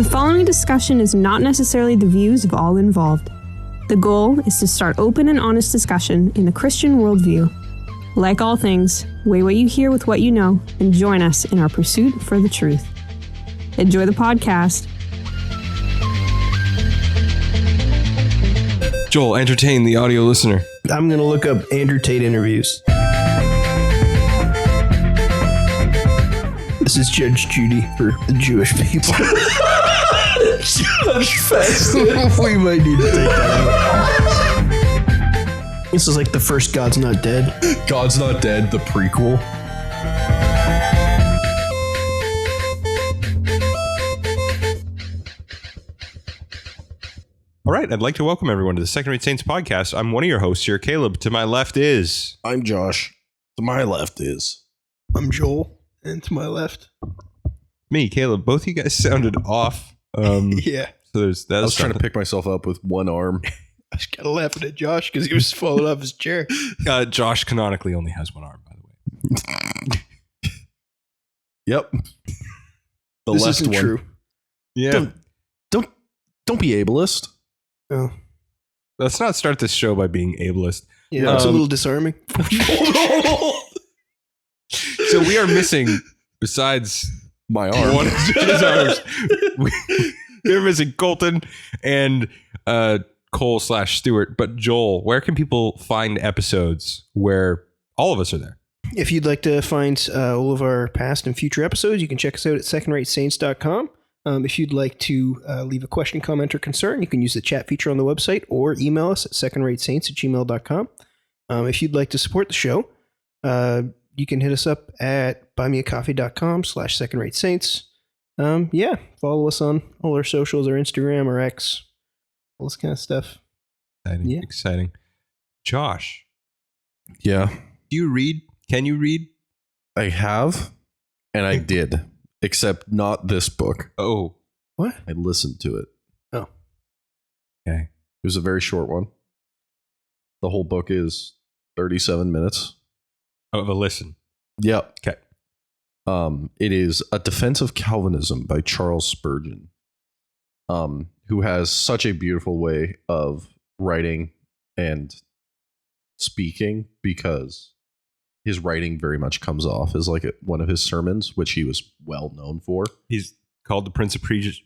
The following discussion is not necessarily the views of all involved. The goal is to start open and honest discussion in the Christian worldview. Like all things, weigh what you hear with what you know and join us in our pursuit for the truth. Enjoy the podcast. Joel, entertain the audio listener. I'm going to look up Andrew Tate interviews. This is Judge Judy for the Jewish people. Judge Fest. We might need to take that out. This is like the first God's Not Dead. God's Not Dead, the prequel. All right, I'd like to welcome everyone to the Second Rate Saints podcast. I'm one of your hosts here, Caleb. To my left is... I'm Josh. To my left is... I'm Joel. And to my left. Me, Caleb. Both of you guys sounded off. Yeah. So I was trying to pick myself up with one arm. I was kind of laughing at Josh because he was falling off his chair. Josh canonically only has one arm, by the way. Yep. The This left isn't one. true. Yeah. Don't be ableist. Oh. Let's not start this show by being ableist. Yeah, it's a little disarming. So we are missing, besides My arm. one of his arms, we're missing Colton and Cole/Stewart. But Joel, where can people find episodes where all of us are there? If you'd like to find all of our past and future episodes, you can check us out at secondratesaints.com. If you'd like to leave a question, comment, or concern, you can use the chat feature on the website or email us at secondratesaints@gmail.com. If you'd like to support the show, you can hit us up at buymeacoffee.com/secondratesaints. Follow us on all our socials, our Instagram, our X, all this kind of stuff. Exciting. Josh, Yeah. do you read? Can you read? I have, and I did. Except not this book. Oh, What? I listened to it. Oh. It okay. was a very short one. The whole book is 37 minutes. Of a listen. Yep. Okay. It is A Defense of Calvinism by Charles Spurgeon, who has such a beautiful way of writing and speaking, because his writing very much comes off as like one of his sermons, which he was well known for. He's called the Prince of Preachers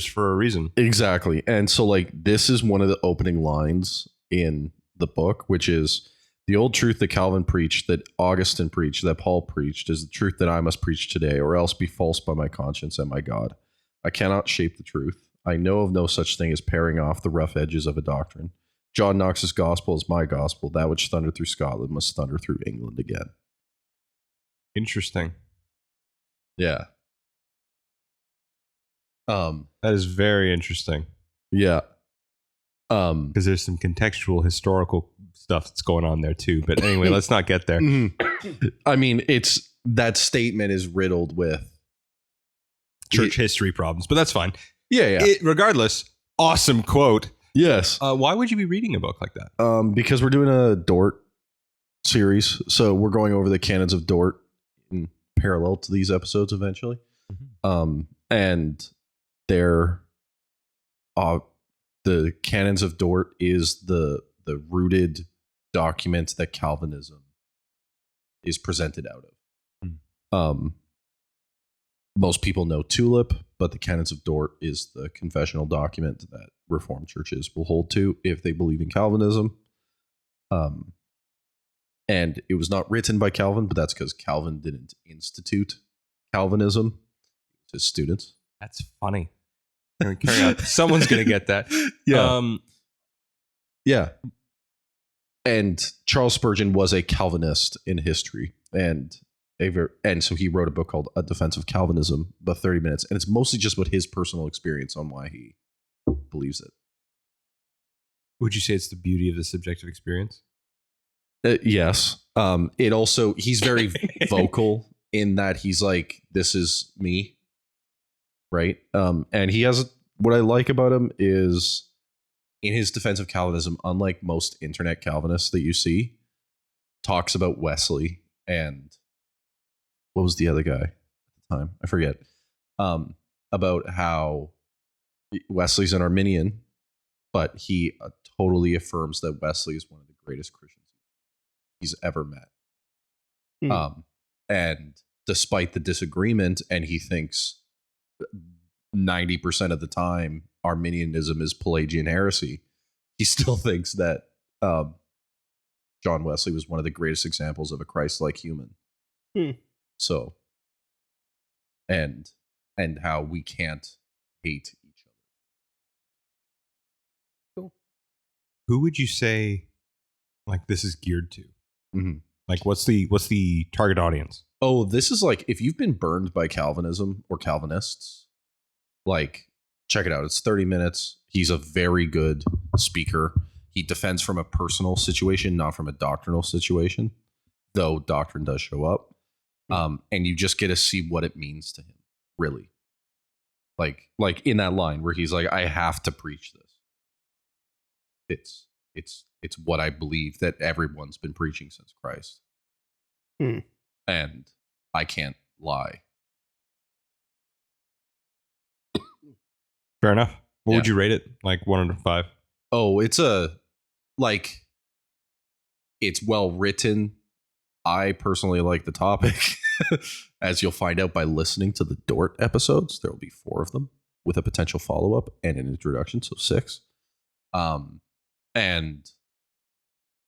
for a reason. Exactly. And so like this is one of the opening lines in the book, which is: the old truth that Calvin preached, that Augustine preached, that Paul preached, is the truth that I must preach today, or else be false by my conscience and my God. I cannot shape the truth. I know of no such thing as paring off the rough edges of a doctrine. John Knox's gospel is my gospel. That which thundered through Scotland must thunder through England again. Interesting. Yeah. That is very interesting. Yeah. Because there's some contextual historical stuff that's going on there too. But anyway, let's not get there. I mean, that statement is riddled with Church history problems, but that's fine. Yeah. Regardless, awesome quote. Yes. Why would you be reading a book like that? Because we're doing a Dort series, so we're going over the canons of Dort in parallel to these episodes eventually. And they're the canons of Dort is the rooted document that Calvinism is presented out of. Most people know Tulip, but the canons of Dort is the confessional document that Reformed churches will hold to if they believe in Calvinism. And it was not written by Calvin, but that's because Calvin didn't institute Calvinism to his students. That's funny. Carry on. Someone's going to get that. Yeah. Yeah. And Charles Spurgeon was a Calvinist in history, and so he wrote a book called A Defense of Calvinism, about 30 minutes, and it's mostly just about his personal experience on why he believes it. Would you say it's the beauty of the subjective experience? Yes. It also, he's very vocal in that he's like, this is me. Right. And he has, what I like about him is, in his defense of Calvinism, unlike most internet Calvinists that you see, talks about Wesley and what was the other guy at the time? I forget. about how Wesley's an Arminian, but he totally affirms that Wesley is one of the greatest Christians he's ever met. And despite the disagreement, and he thinks 90% of the time Arminianism is Pelagian heresy, he still thinks that John Wesley was one of the greatest examples of a Christ-like human. So, and how we can't hate each other. Cool. Who would you say like this is geared to? Mm-hmm. Like what's the target audience? Oh, this is like if you've been burned by Calvinism or Calvinists, like check it out. It's 30 minutes. He's a very good speaker. He defends from a personal situation, not from a doctrinal situation, though doctrine does show up. And you just get to see what it means to him, really. Like in that line where he's like, I have to preach this. It's what I believe that everyone's been preaching since Christ. And I can't lie. Fair enough. What would you rate it? Like 1 out of 5? Oh, it's well written. I personally like the topic. As you'll find out by listening to the Dort episodes. There will be 4 of them with a potential follow-up and an introduction, so 6. And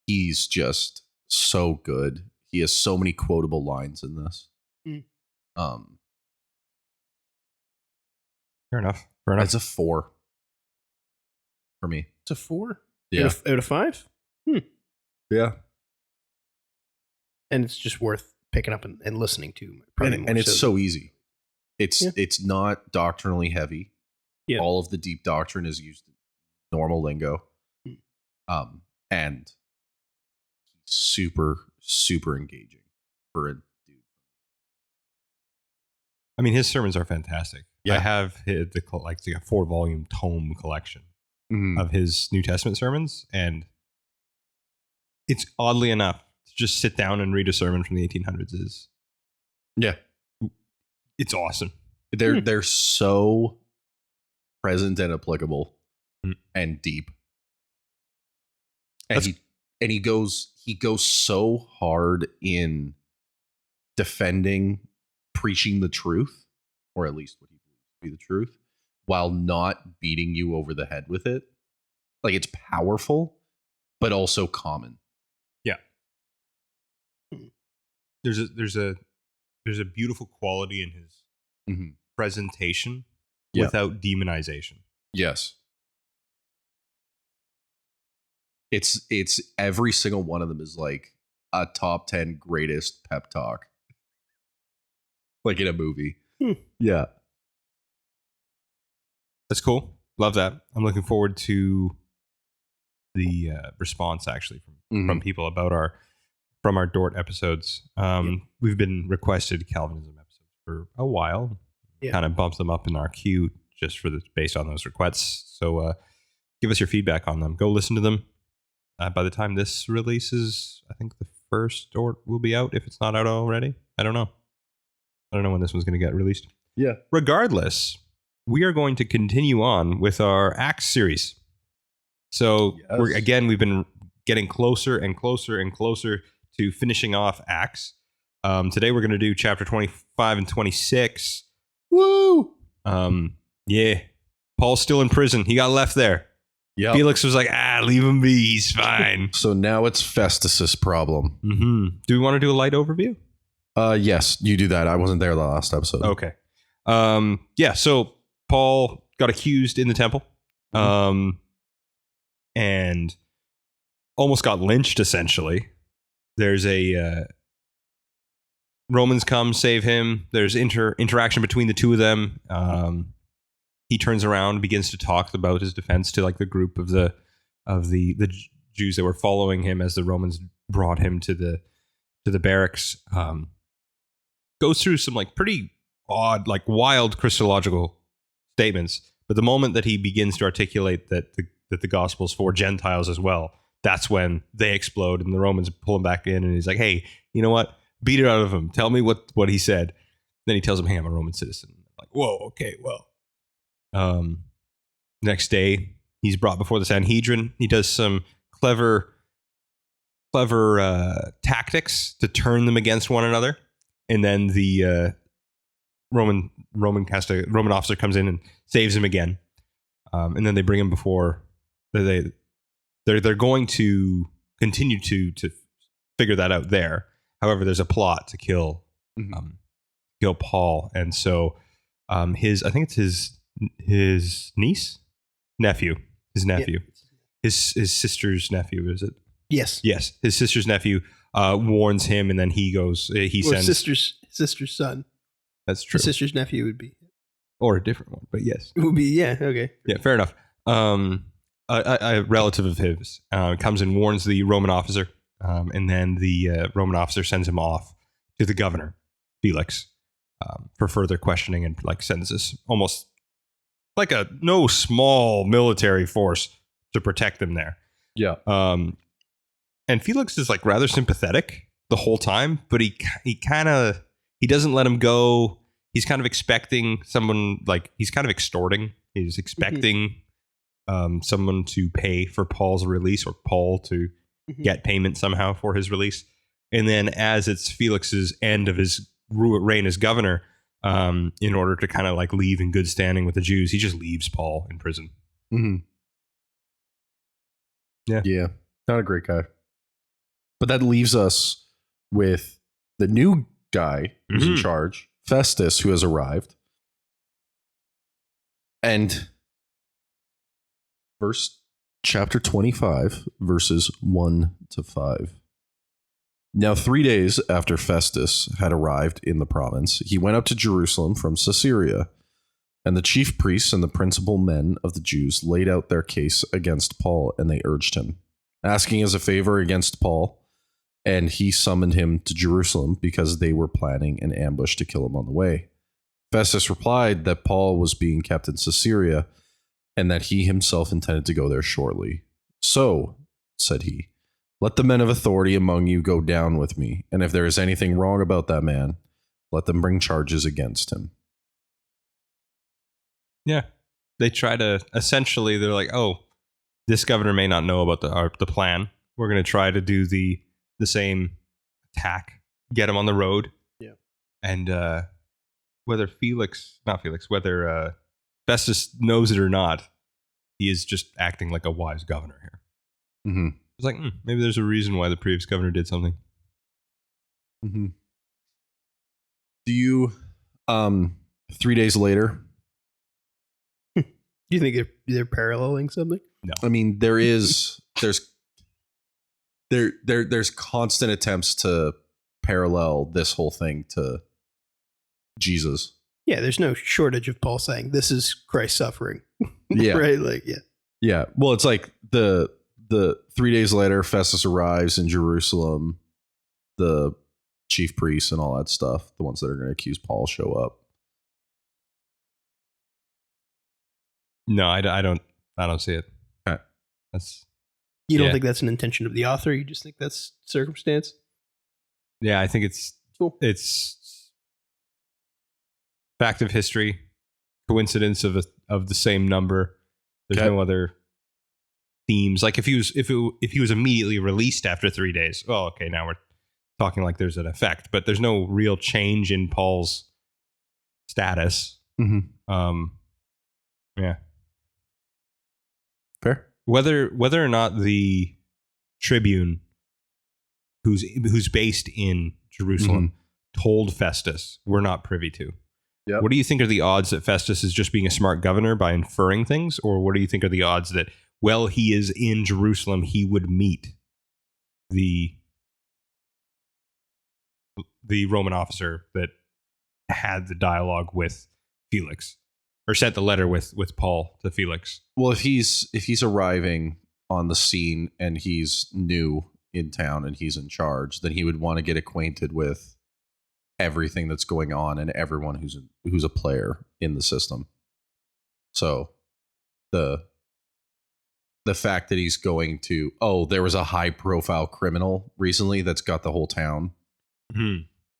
he's just so good. He has so many quotable lines in this. Fair enough. It's a 4 for me. It's a 4? Yeah. Out of 5? Yeah. And it's just worth picking up and listening to. And it's so easy. It's not doctrinally heavy. Yeah. All of the deep doctrine is used in normal lingo. And super, super engaging for a dude. I mean, his sermons are fantastic. Yeah. I have the 4-volume tome collection of his New Testament sermons, and it's oddly enough to just sit down and read a sermon from the 1800s is it's awesome. They're so present and applicable and deep. And he goes so hard in defending preaching the truth, or at least what he believes to be the truth, while not beating you over the head with it. Like, it's powerful, but also common. Yeah. There's a beautiful quality in his presentation without demonization. Yes. It's every single one of them is like a top 10 greatest pep talk. Like in a movie. Yeah. That's cool. Love that. I'm looking forward to the response actually from people about our Dort episodes. We've been requested Calvinism episodes for a while. Kind of bumps them up in our queue just based on those requests. So give us your feedback on them. Go listen to them. By the time this releases, I think the first Dort will be out if it's not out already. I don't know when this one's going to get released. Yeah. Regardless, we are going to continue on with our Acts series. So we've been getting closer and closer and closer to finishing off Acts. Today we're going to do chapter 25 and 26. Woo! Yeah. Paul's still in prison. He got left there. Yeah. Felix was like, leave him be. He's fine. So now it's Festus's problem. Do we want to do a light overview? Yes, you do that. I wasn't there the last episode. Okay. So Paul got accused in the temple. And almost got lynched, essentially. There's a Romans come save him. There's interaction between the two of them. He turns around, begins to talk about his defense to like the group of the Jews that were following him as the Romans brought him to the barracks. Goes through some like pretty odd, like wild Christological statements. But the moment that he begins to articulate that the gospel is for Gentiles as well, that's when they explode and the Romans pull him back in, and he's like, hey, you know what? Beat it out of him. Tell me what he said. Then he tells him, hey, I'm a Roman citizen. Like, whoa, okay, well, Next day, he's brought before the Sanhedrin. He does some clever tactics to turn them against one another, and then the Roman officer comes in and saves him again, and then they bring him before they're going to continue to figure that out there. However, there's a plot to kill Paul, and so I think it's his nephew, his sister's nephew, is it? Yes. His sister's nephew warns him, and then he sends sister's son. That's true. His sister's nephew would be, or a different one, but yes, it would be. Yeah. Okay. Yeah. Fair enough. A relative of his comes and warns the Roman officer, and then the Roman officer sends him off to the governor, Felix, for further questioning, and like sends this almost like a no small military force to protect them there. Yeah. And Felix is like rather sympathetic the whole time, but he doesn't let him go. He's kind of expecting someone, like he's kind of extorting. He's expecting someone to pay for Paul's release, or Paul to get payment somehow for his release. And then as it's Felix's end of his reign as governor, in order to kind of like leave in good standing with the Jews, he just leaves Paul in prison. Mm-hmm. Yeah. Not a great guy. But that leaves us with the new guy who's in charge, Festus, who has arrived. And chapter 25, verses 1 to 5. Now 3 days after Festus had arrived in the province, he went up to Jerusalem from Caesarea, and the chief priests and the principal men of the Jews laid out their case against Paul, and they urged him, asking as a favor against Paul, and he summoned him to Jerusalem because they were planning an ambush to kill him on the way. Festus replied that Paul was being kept in Caesarea, and that he himself intended to go there shortly. So, said he, let the men of authority among you go down with me, and if there is anything wrong about that man, let them bring charges against him. Yeah. They try to, essentially, they're like, oh, this governor may not know about the plan. We're going to try to do the same attack, get him on the road. Yeah. And whether Festus knows it or not, he is just acting like a wise governor here. Mm-hmm. It's like, maybe there's a reason why the previous governor did something. Mm-hmm. Do you, 3 days later? Do you think they're paralleling something? No. I mean, there's constant attempts to parallel this whole thing to Jesus. Yeah, there's no shortage of Paul saying this is Christ's suffering. Yeah. Right? Like, yeah. Yeah. Well, it's like the 3 days later, Festus arrives in Jerusalem, the chief priests and all that stuff, the ones that are going to accuse Paul, show up. No, I don't see it. Okay. You don't think that's an intention of the author? You just think that's circumstance? Yeah, I think it's cool. It's fact of history, coincidence of the same number. There's no other themes. Like if he was immediately released after 3 days, well, okay, now we're talking like there's an effect, but there's no real change in Paul's status. Mm-hmm. Yeah. Fair. Whether or not the Tribune, who's based in Jerusalem, told Festus, we're not privy to. Yep. What do you think are the odds that Festus is just being a smart governor by inferring things, or what do you think are the odds that, while he is in Jerusalem, he would meet the Roman officer that had the dialogue with Felix? Or sent the letter with Paul to Felix. Well, if he's arriving on the scene and he's new in town and he's in charge, then he would want to get acquainted with everything that's going on and everyone who's a player in the system. So the fact that he's going to, there was a high profile criminal recently that's got the whole town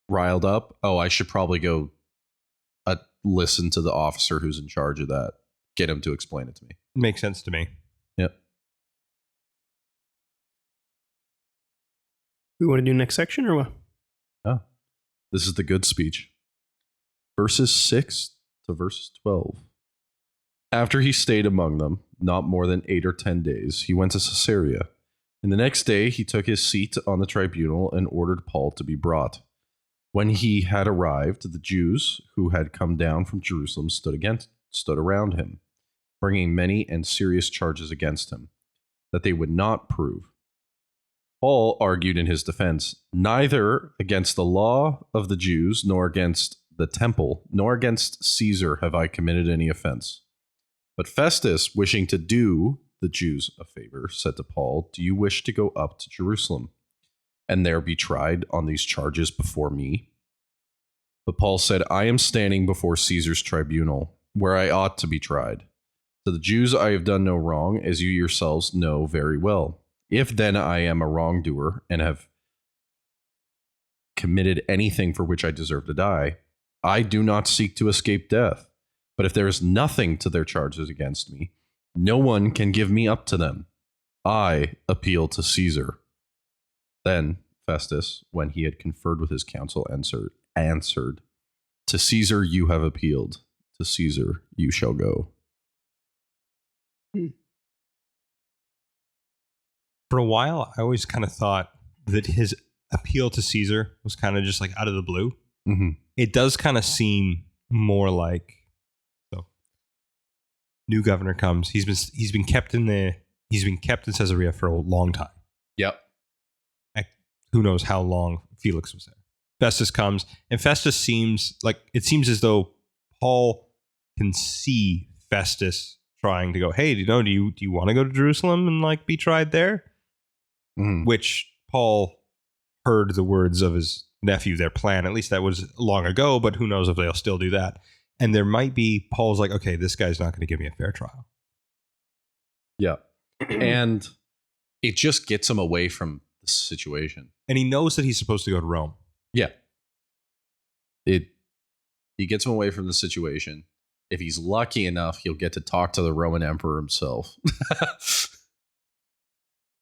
riled up. I should probably go listen to the officer who's in charge of that. get him to explain it to me. Makes sense to me. Yep. We want to do next section or what? Oh, this is the good speech. Verses 6 to verses 12. After he stayed among them, not more than 8 or 10 days, he went to Caesarea. And the next day he took his seat on the tribunal and ordered Paul to be brought. When he had arrived, the Jews who had come down from Jerusalem stood around him, bringing many and serious charges against him, that they would not prove. Paul argued in his defense, neither against the law of the Jews, nor against the temple, nor against Caesar have I committed any offense. But Festus, wishing to do the Jews a favor, said to Paul, do you wish to go up to Jerusalem and there be tried on these charges before me? But Paul said, I am standing before Caesar's tribunal, where I ought to be tried. To the Jews I have done no wrong, as you yourselves know very well. If then I am a wrongdoer and have committed anything for which I deserve to die, I do not seek to escape death. But if there is nothing to their charges against me, no one can give me up to them. I appeal to Caesar. Then Festus, when he had conferred with his council, answered, to Caesar you have appealed, to Caesar you shall go. For a while, I always kind of thought that his appeal to Caesar was kind of just like out of the blue. Mm-hmm. It does kind of seem more like, so new governor comes. He's been kept in Caesarea for a long time. Yep. Who knows how long Felix was there. Festus comes, and Festus seems as though Paul can see Festus trying to go, hey, do you want to go to Jerusalem and like be tried there? Mm-hmm. Which Paul heard the words of his nephew, their plan. At least that was long ago, but who knows if they'll still do that. And there might be, Paul's like, okay, this guy's not going to give me a fair trial. Yeah. And it just gets him away from the situation. And he knows that he's supposed to go to Rome. Yeah. He gets him away from the situation. If he's lucky enough, he'll get to talk to the Roman emperor himself.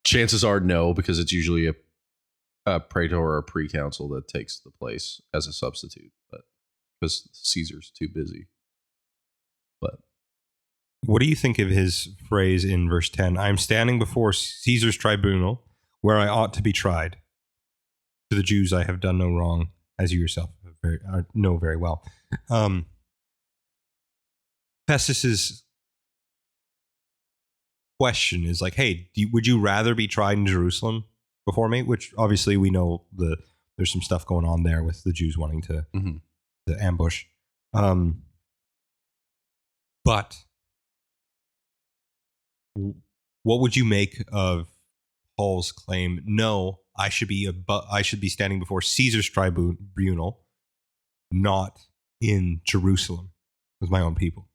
Chances are no, because it's usually a praetor or a proconsul that takes the place as a substitute, but because Caesar's too busy. But what do you think of his phrase in verse 10? I'm standing before Caesar's tribunal where I ought to be tried. To the Jews I have done no wrong, as you yourself know very well. Festus's question is like, hey, would you rather be tried in Jerusalem before me? Which obviously we know there's some stuff going on there with the Jews wanting to ambush. But what would you make of Paul's claim? No, I should be standing before Caesar's tribunal, not in Jerusalem with my own people.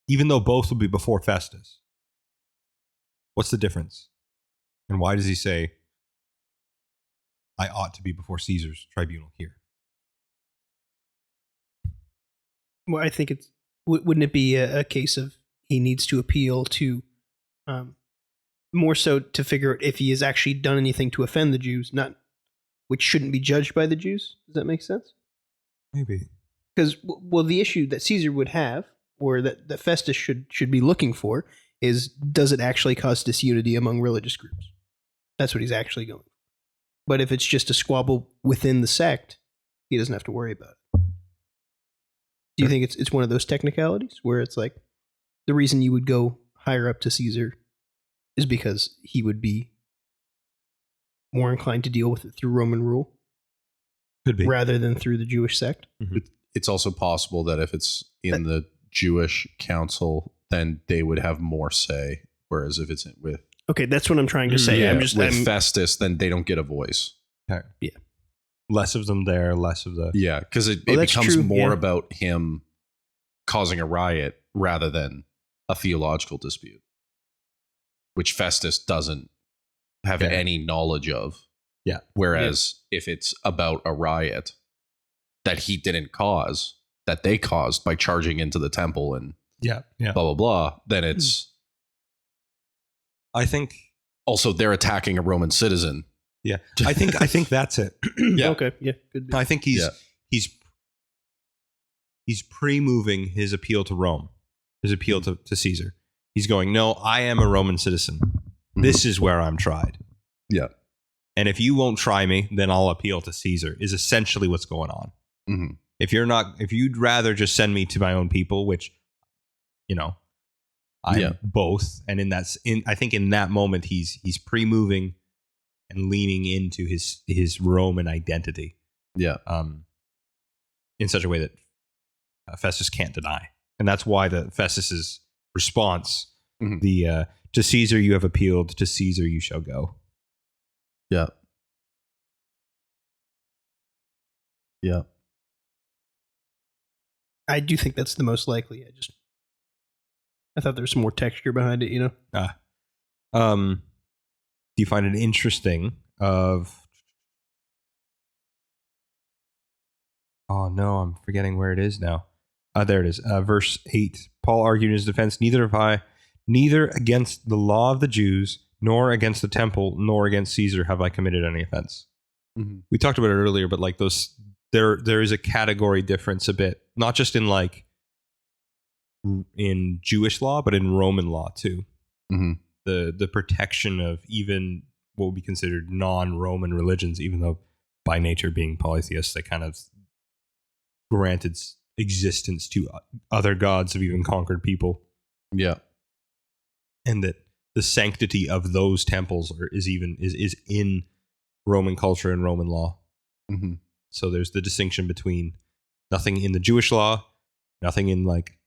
Even though both will be before Festus. What's the difference? And why does he say, I ought to be before Caesar's tribunal here? Well, I think wouldn't it be a case of he needs to appeal to, more so to figure out if he has actually done anything to offend the Jews, which shouldn't be judged by the Jews? Does that make sense? Maybe. Because, well, the issue that Caesar would have, or that Festus should be looking for, is does it actually cause disunity among religious groups? That's what he's actually going for. But if it's just a squabble within the sect, he doesn't have to worry about it. Do you think it's one of those technicalities where it's like the reason you would go higher up to Caesar is because he would be more inclined to deal with it through Roman rule? Could be. Rather than through the Jewish sect? Mm-hmm. It's also possible that if it's in the Jewish council, then they would have more say. Whereas if it's with... Okay, that's what I'm trying to say. Yeah, with Festus, then they don't get a voice. Okay. Yeah. Less of them there, less of the... Yeah, because it becomes true, more about him causing a riot rather than a theological dispute, which Festus doesn't have any knowledge of. Yeah. Whereas if it's about a riot that he didn't cause, that they caused by charging into the temple and Yeah. blah, blah, blah, then it's I think. also they're attacking a Roman citizen. Yeah. I think that's it. Yeah. Okay. Yeah. Good. I think he's pre-moving his appeal to Rome, his appeal to Caesar. He's going, no, I am a Roman citizen. This is where I'm tried. Yeah. And if you won't try me, then I'll appeal to Caesar, is essentially what's going on. Mm-hmm. If you'd rather just send me to my own people, which, I'm both. And I think in that moment, he's pre-moving and leaning into his Roman identity. Yeah. In such a way that Festus can't deny. And that's why Festus's response, to Caesar you have appealed, to Caesar you shall go. Yeah. Yeah. I do think that's the most likely. I thought there was some more texture behind it, Do you find it interesting oh no, I'm forgetting where it is now. There it is. Verse 8. Paul argued in his defense, neither against the law of the Jews, nor against the temple, nor against Caesar have I committed any offense. Mm-hmm. We talked about it earlier, but like there is a category difference a bit, not just in Jewish law, but in Roman law too. Mm-hmm. The protection of even what would be considered non-Roman religions, even though by nature being polytheists, they kind of granted existence to other gods of even conquered people. Yeah. And that the sanctity of those temples is in Roman culture and Roman law. Mm-hmm. So there's the distinction between nothing in the Jewish law, nothing in like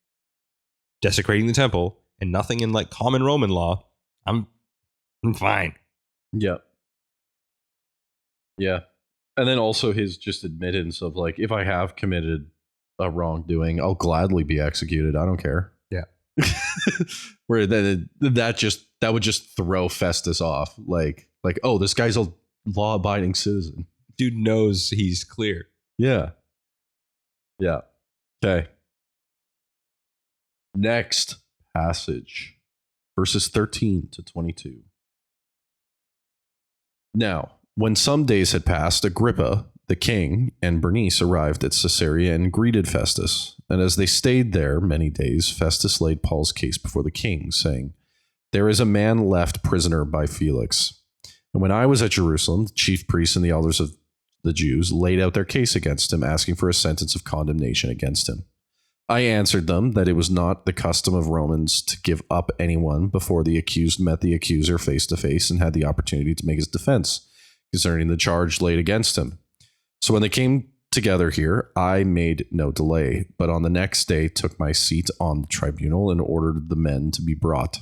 desecrating the temple, and nothing in like common Roman law. I'm fine. Yeah. Yeah. And then also his just admittance of like, if I have committed a wrongdoing, I'll gladly be executed. I don't care. Yeah. Where that would just throw Festus off. Like, oh, this guy's a law-abiding citizen. Dude knows he's clear. Yeah. Yeah. Okay. Next passage, verses 13 to 22. Now, when some days had passed, Agrippa, the king, and Bernice arrived at Caesarea and greeted Festus. And as they stayed there many days, Festus laid Paul's case before the king, saying, "There is a man left prisoner by Felix. And when I was at Jerusalem, the chief priests and the elders of the Jews laid out their case against him, asking for a sentence of condemnation against him. I answered them that it was not the custom of Romans to give up anyone before the accused met the accuser face to face and had the opportunity to make his defense concerning the charge laid against him. So when they came together here, I made no delay, but on the next day took my seat on the tribunal and ordered the men to be brought.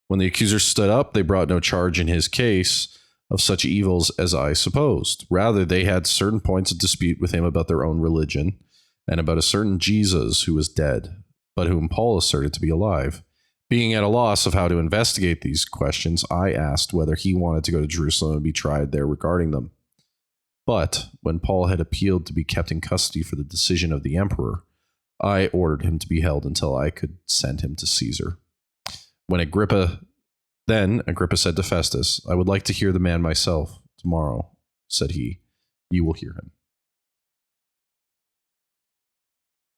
When the accuser stood up, they brought no charge in his case of such evils as I supposed. Rather, they had certain points of dispute with him about their own religion and about a certain Jesus who was dead, but whom Paul asserted to be alive. Being at a loss of how to investigate these questions, I asked whether he wanted to go to Jerusalem and be tried there regarding them. But when Paul had appealed to be kept in custody for the decision of the emperor, I ordered him to be held until I could send him to Caesar. Then Agrippa said to Festus, "I would like to hear the man myself. Tomorrow," said he, "you will hear him."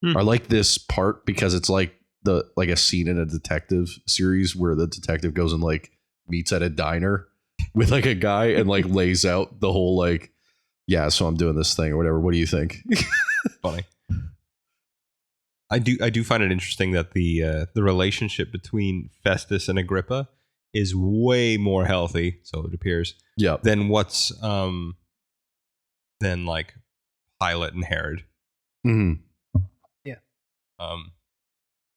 I like this part because it's like a scene in a detective series where the detective goes and like meets at a diner with like a guy and like lays out the whole like, yeah, so I'm doing this thing or whatever. What do you think? Funny. I do find it interesting that the relationship between Festus and Agrippa is way more healthy, so it appears, than what's than like Pilate and Herod. Mm-hmm.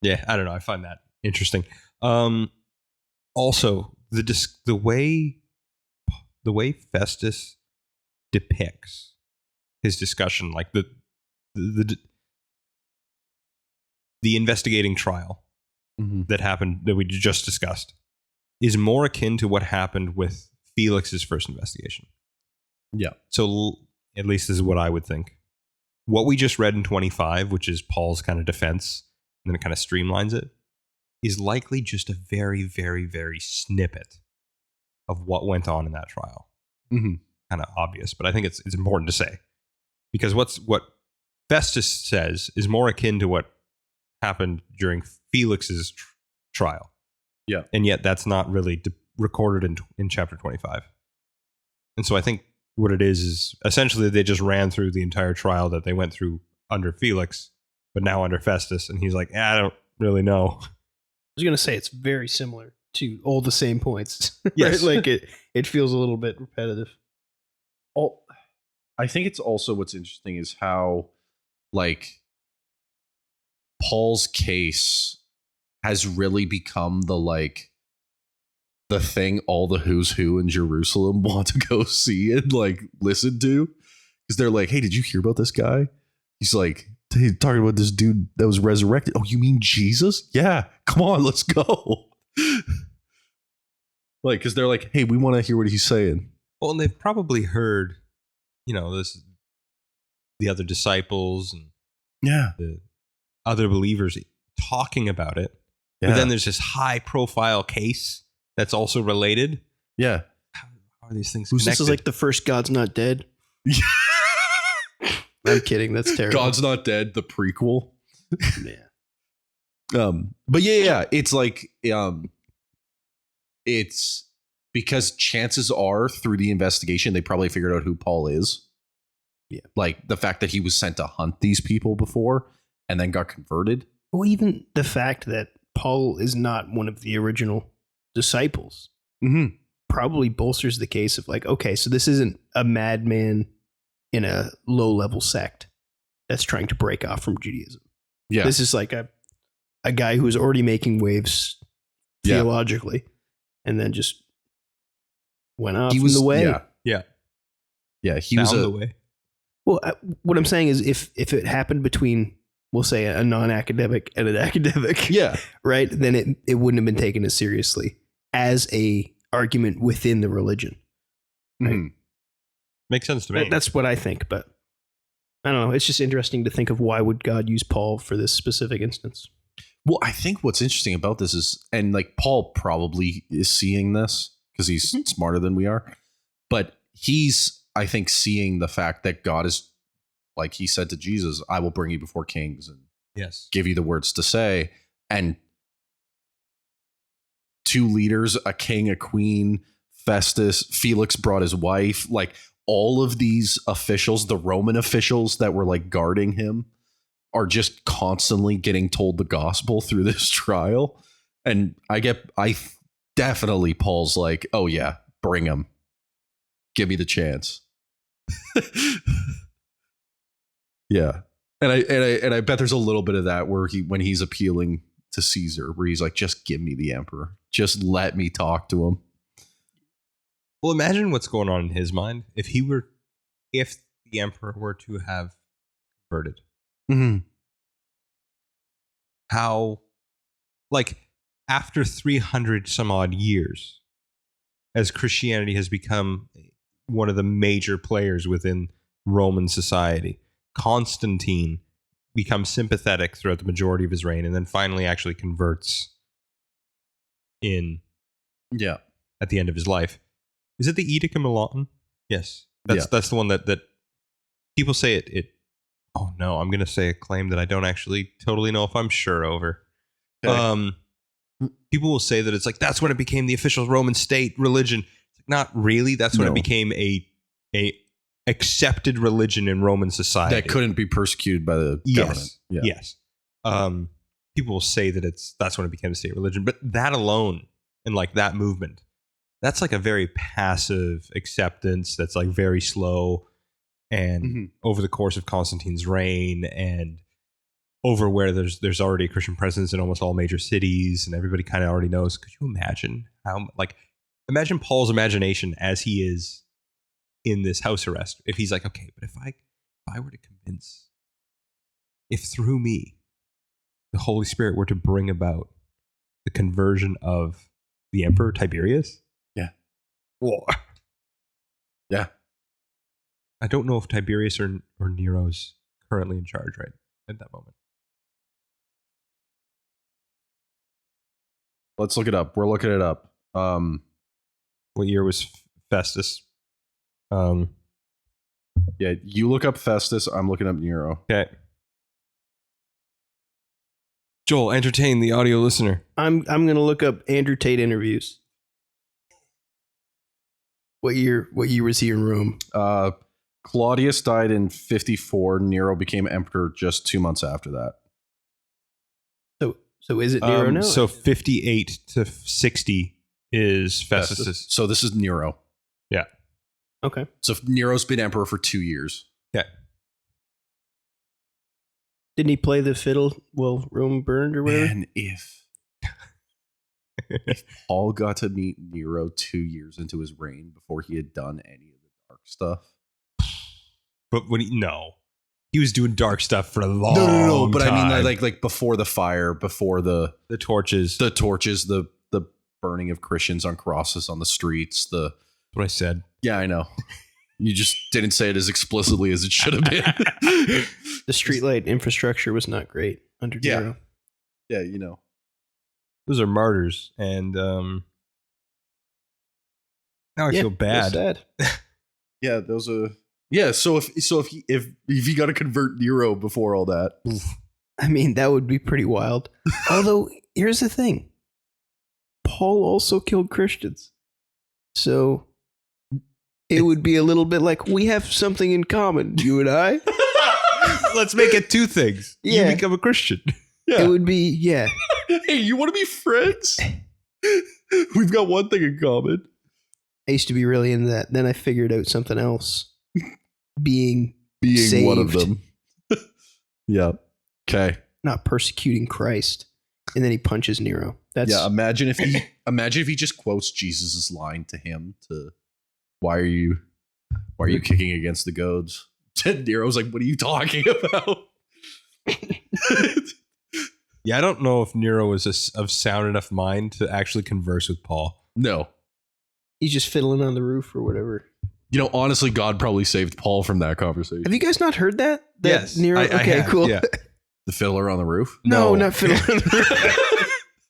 Yeah, I don't know. I find that interesting. Also, the way Festus depicts his discussion, like the investigating trial that happened that we just discussed, is more akin to what happened with Felix's first investigation. Yeah. So at least this is what I would think. What we just read in 25, which is Paul's kind of defense, and then it kind of streamlines it, is likely just a very, very, very snippet of what went on in that trial. Mm-hmm. Kind of obvious, but I think it's important to say, because what Festus says is more akin to what happened during Felix's trial. Yeah. And yet that's not really recorded in chapter 25. And so I think what it is essentially they just ran through the entire trial that they went through under Felix, but now under Festus. And he's like, I don't really know. I was going to say it's very similar to all the same points. Yes. Right? Like it feels a little bit repetitive. I think it's also what's interesting is how, like, Paul's case has really become the thing all the who's who in Jerusalem want to go see and like listen to, because they're like, hey, did you hear about this guy? He's like, hey, talking about this dude that was resurrected. Oh, you mean Jesus? Yeah, come on, let's go. Like, because they're like, hey, we want to hear what he's saying. Well, and they've probably heard, the other disciples and the other believers talking about it. Yeah. But then there's this high profile case that's also related. Yeah. How are these things Who's connected? this is like the first God's Not Dead? I'm kidding. That's terrible. God's Not Dead, the prequel. Yeah. But yeah, it's like, it's because chances are through the investigation, they probably figured out who Paul is. Yeah. Like the fact that he was sent to hunt these people before and then got converted. Well, even the fact that Paul is not one of the original disciples probably bolsters the case of like, okay, so this isn't a madman in a low-level sect that's trying to break off from Judaism. Yeah. This is like a guy who's already making waves theologically and then just went off the way. Yeah. He was the way. Well, what I'm saying is if it happened between, we'll say, a non-academic and an academic, right, then it wouldn't have been taken as seriously as a argument within the religion. Right? Mm-hmm. Makes sense to me. That's what I think, but I don't know. It's just interesting to think of why would God use Paul for this specific instance. Well, I think what's interesting about this is, and like Paul probably is seeing this because he's smarter than we are, but he's, I think, seeing the fact that God is, like he said to Jesus, I will bring you before kings and give you the words to say. And two leaders, a king, a queen, Festus, Felix brought his wife, like all of these officials, the Roman officials that were like guarding him, are just constantly getting told the gospel through this trial. And definitely Paul's like, oh yeah, bring him. Give me the chance. Yeah. And I bet there's a little bit of that where when he's appealing to Caesar, where he's like, just give me the emperor. Just let me talk to him. Well, imagine what's going on in his mind if the emperor were to have converted. Mm-hmm. How, like, after 300 some odd years, as Christianity has become one of the major players within Roman society, Constantine becomes sympathetic throughout the majority of his reign and then finally actually converts at the end of his life. Is it the Edict of Milan? Yes. That's the one that people say it. Oh no, I'm going to say a claim that I don't actually totally know if I'm sure over. Okay. People will say that it's like, that's when it became the official Roman state religion. Not really. That's when it became a accepted religion in Roman society that couldn't be persecuted by the government. Yes. People will say that that's when it became a state religion, but that alone and like that movement, that's like a very passive acceptance. That's like very slow, and over the course of Constantine's reign and over where there's already a Christian presence in almost all major cities, and everybody kind of already knows. Could you imagine imagine Paul's imagination as he is in this house arrest? If he's like, okay, but if I were to convince, if through me, the Holy Spirit were to bring about the conversion of the Emperor Tiberius. Yeah. Whoa. Yeah. I don't know if Tiberius or Nero's currently in charge right at that moment. Let's look it up. We're looking it up. What year was Festus? Yeah, you look up Festus. I'm looking up Nero. Okay. Joel, entertain the audio listener. I'm gonna look up Andrew Tate interviews. What year was he in Rome? Claudius died in 54. Nero became emperor just 2 months after that. So is it Nero now? So 58 to 60 is Festus. So this is Nero. Yeah. Okay. So Nero's been emperor for 2 years. Yeah. Didn't he play the fiddle while Rome burned or whatever? And if Paul got to meet Nero 2 years into his reign before he had done any of the dark stuff. But when he was doing dark stuff for a long No. But time. I mean, like before the fire, before the torches, the burning of Christians on crosses on the streets. That's what I said. Yeah, I know. You just didn't say it as explicitly as it should have been. The streetlight infrastructure was not great under Nero. Yeah, you know. Those are martyrs, and now I feel bad. Sad. Yeah, those are. Yeah, so if he got to convert Nero before all that, I mean, that would be pretty wild. Although, here's the thing: Paul also killed Christians, so it would be a little bit like we have something in common, you and I. Let's make it two things. Yeah. You become a Christian. yeah. It would be Hey, you want to be friends? We've got one thing in common. I used to be really into that. Then I figured out something else. Being saved, one of them. Yeah. Okay. not persecuting Christ. And then he punches Nero. That's Imagine if he just quotes Jesus's line to him to, why are you kicking against the goads? Nero's like, what are you talking about? Yeah, I don't know if Nero was of sound enough mind to actually converse with Paul. No. he's just fiddling on the roof or whatever. You know, honestly, God probably saved Paul from that conversation. Have you guys not heard that? Yes. Nero. I Okay, have, cool. yeah. The fiddler on the roof? No, not fiddling on the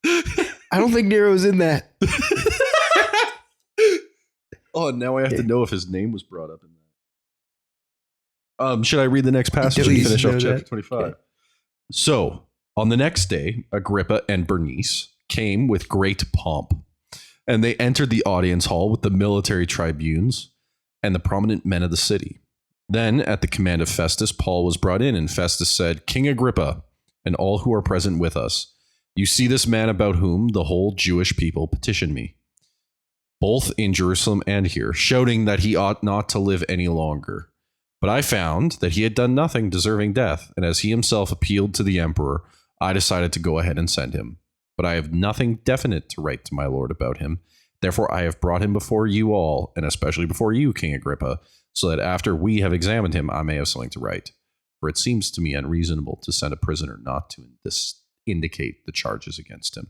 roof. I don't think Nero's in that. Oh, now I have to know if his name was brought up in that. Should I read the next passage and Please, finish off know chapter that. 25? Okay. So, on the next day, Agrippa and Bernice came with great pomp, and they entered the audience hall with the military tribunes and the prominent men of the city. Then, at the command of Festus, Paul was brought in, and Festus said, King Agrippa, and all who are present with us, you see this man about whom the whole Jewish people petition me, both in Jerusalem and here, shouting that he ought not to live any longer. But I found that he had done nothing deserving death, and as he himself appealed to the emperor, I decided to go ahead and send him. But I have nothing definite to write to my lord about him. Therefore, I have brought him before you all, and especially before you, King Agrippa, so that after we have examined him, I may have something to write. For it seems to me unreasonable to send a prisoner not to indicate the charges against him.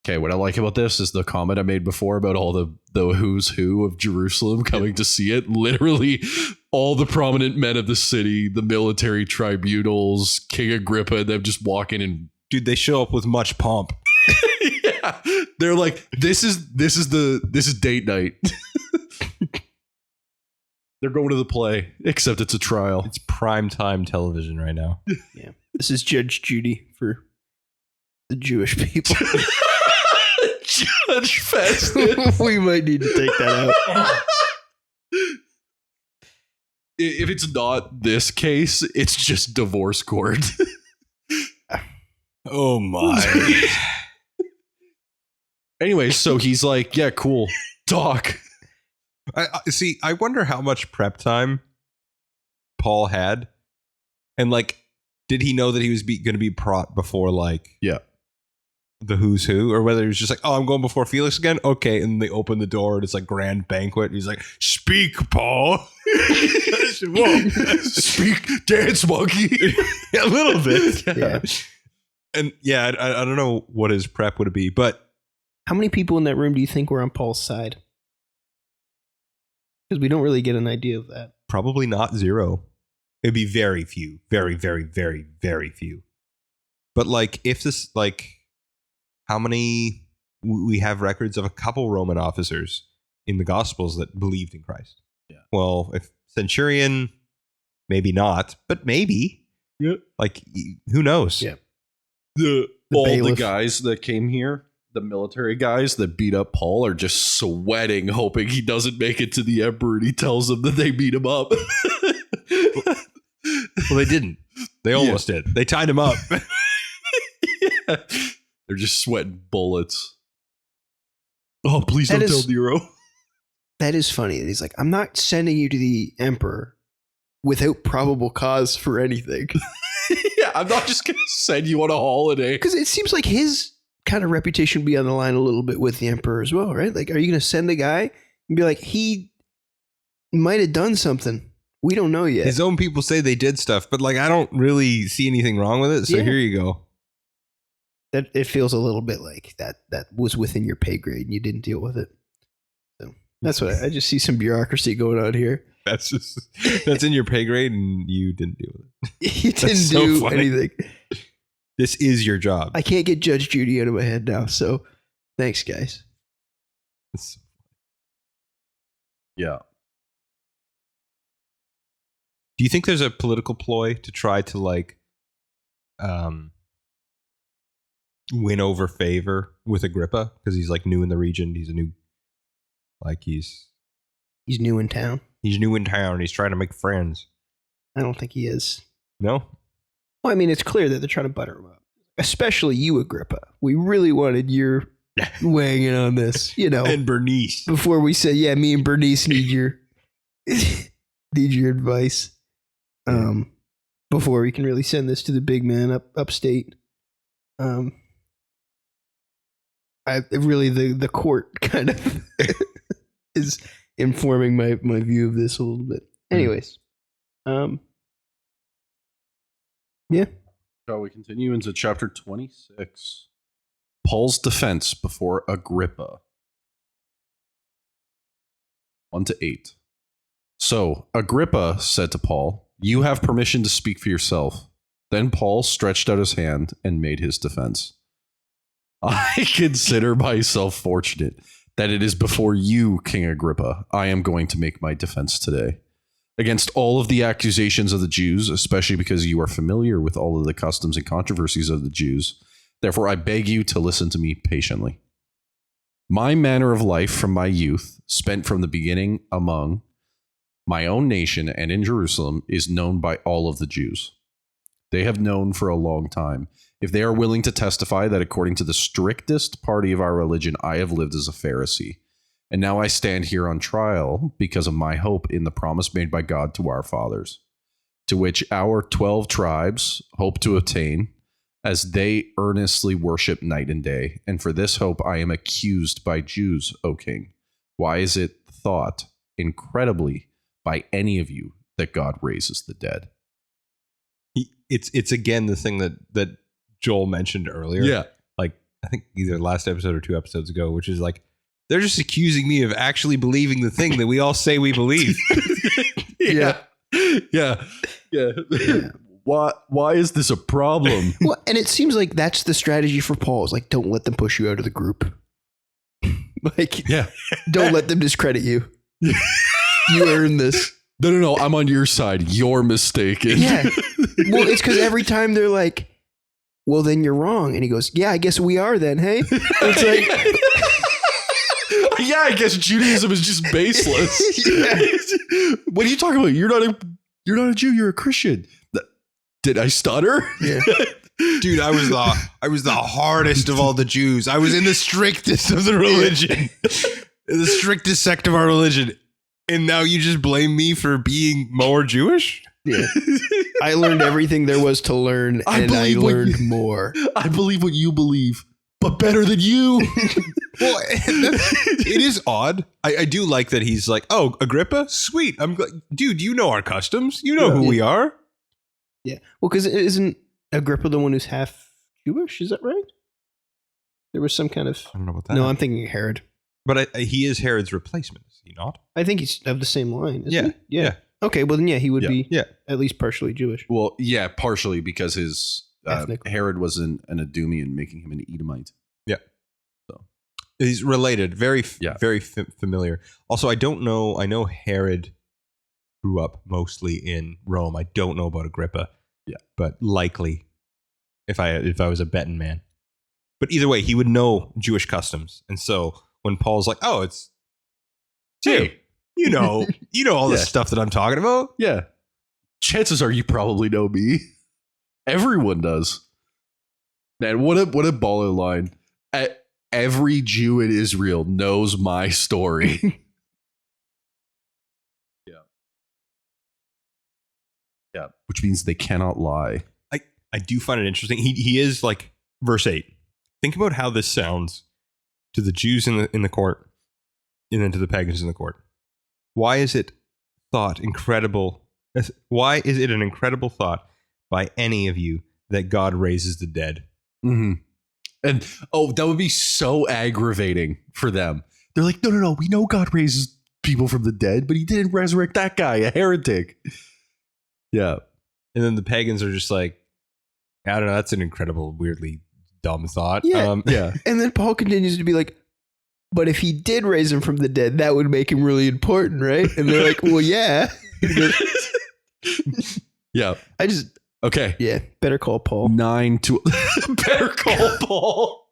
Okay, what I like about this is the comment I made before about all the who's who of Jerusalem coming to see it. Literally, all the prominent men of the city, the military tribunals, King Agrippa, and them just walking in. Dude, they show up with much pomp. Yeah, they're like, this is date night. They're going to the play, except it's a trial. It's prime time television right now. Yeah. This is Judge Judy for the Jewish people. Judge Festus. We might need to take that out. If it's not this case, it's just divorce court. Oh my. Anyway, so he's like, yeah, cool. Talk. I see. I wonder how much prep time Paul had, and like, did he know that he was going to be brought before like the who's who, or whether he was just like, oh, I'm going before Felix again. Okay, and they open the door and it's like grand banquet. And he's like, speak, Paul. Whoa. Speak, dance monkey. A little bit. Yeah. And yeah, I don't know what his prep would be, but How many people in that room do you think were on Paul's side? Because we don't really get an idea of that. probably not zero. It'd be very few. Very, very, very, very few. But like, if this, like, how many we have records of a couple Roman officers in the Gospels that believed in Christ. Yeah. Well, if centurion, maybe not, but maybe. Yeah. Like, who knows? Yeah. All the bailiff. guys that came here, the military guys that beat up Paul, are just sweating, hoping he doesn't make it to the emperor, and he tells them that they beat him up. Well, they didn't. They almost did. They tied him up. Yeah. They're just sweating bullets. Oh, please don't tell Nero. That is funny. He's like, I'm not sending you to the emperor without probable cause for anything. Yeah, I'm not just going to send you on a holiday. Because it seems like his kind of reputation would be on the line a little bit with the emperor as well, right? Like, are you going to send a guy and be like, he might have done something? We don't know yet. His own people say they did stuff, but like, I don't really see anything wrong with it. So here you go. That it feels a little bit like that was within your pay grade and you didn't deal with it. So that's what I just see some bureaucracy going on here. That's in your pay grade and you didn't deal with it. You didn't do anything. This is your job. I can't get Judge Judy out of my head now. So thanks, guys. Yeah. Do you think there's a political ploy to try to like win over favor with Agrippa because he's like new in the region? He's a new, like he's new in town. He's new in town. He's trying to make friends. I don't think he is. No? Well, I mean, it's clear that they're trying to butter him up, especially you, Agrippa. We really wanted your weighing in on this, you know. And Bernice. Before we said, yeah, me and Bernice need your advice. Before we can really send this to the big man upstate. I really the court kind of is informing my view of this a little bit. Anyways, yeah. Shall we continue into chapter 26? Paul's defense before Agrippa. 1-8. So Agrippa said to Paul, "You have permission to speak for yourself." Then Paul stretched out his hand and made his defense. "I consider myself fortunate that it is before you, King Agrippa, I am going to make my defense today. Against all of the accusations of the Jews, especially because you are familiar with all of the customs and controversies of the Jews. Therefore, I beg you to listen to me patiently. My manner of life from my youth, spent from the beginning among my own nation and in Jerusalem, is known by all of the Jews. They have known for a long time. If they are willing to testify that according to the strictest party of our religion, I have lived as a Pharisee. And now I stand here on trial because of my hope in the promise made by God to our fathers, to which our 12 tribes hope to attain, as they earnestly worship night and day. And for this hope I am accused by Jews, O king. Why is it thought incredibly by any of you that God raises the dead?" It's again the thing that Joel mentioned earlier. Yeah. Like, I think either last episode or 2 episodes ago, which is like, they're just accusing me of actually believing the thing that we all say we believe. Yeah. Why is this a problem? Well, and it seems like that's the strategy for Paul. Is like, don't let them push you out of the group. Like, Yeah. don't let them discredit you. You earned this. No, I'm on your side. You're mistaken. Yeah. Well, it's because every time they're like, well, then you're wrong. And he goes, yeah, I guess we are then, hey? It's like, yeah, I guess Judaism is just baseless. Yeah. What are you talking about? You're not a Jew, you're a Christian. Did I stutter? Yeah. Dude, I was the hardest of all the Jews. I was in the strictest of the religion. The strictest sect of our religion. And now you just blame me for being more Jewish? Yeah. I learned everything there was to learn, and I learned more. I believe what you believe, but better than you. Well, it is odd. I do like that he's like, oh, Agrippa? Sweet. I'm glad. Dude, you know our customs. You know who we are. Yeah. Well, because isn't Agrippa the one who's half Jewish? Is that right? There was some kind of... I don't know about that. No, I'm thinking Herod. But he is Herod's replacement, is he not? I think he's of the same line, isn't he? Yeah. Okay, well then, he would be Yeah. at least partially Jewish. Well, yeah, partially because his Ethnic. Herod was an Edomian, making him an Edomite. Yeah. He's related. Very, Yeah. very familiar. Also, I don't know. I know Herod grew up mostly in Rome. I don't know about Agrippa. Yeah. But likely, if I was a betting man. But either way, he would know Jewish customs. And so when Paul's like, "Oh, it's you," Hey. you know all the Yeah. stuff that I'm talking about. Yeah. Chances are you probably know me. Everyone does. Man, what a baller line. Every Jew in Israel knows my story. Yeah. Which means they cannot lie. I do find it interesting. He is like verse 8. Think about how this sounds to the Jews in the court and then to the pagans in the court. Why is it incredible? Why is it an incredible thought by any of you that God raises the dead? Mm-hmm. And that would be so aggravating for them. They're like, no, we know God raises people from the dead, but he didn't resurrect that guy, a heretic. Yeah. And then the pagans are just like, I don't know, that's an incredible, weirdly dumb thought. Yeah. Yeah. And then Paul continues to be like, but if he did raise him from the dead, that would make him really important, right? And they're like, well, yeah. Yeah. Okay. Better call Paul. 9 to better call Paul.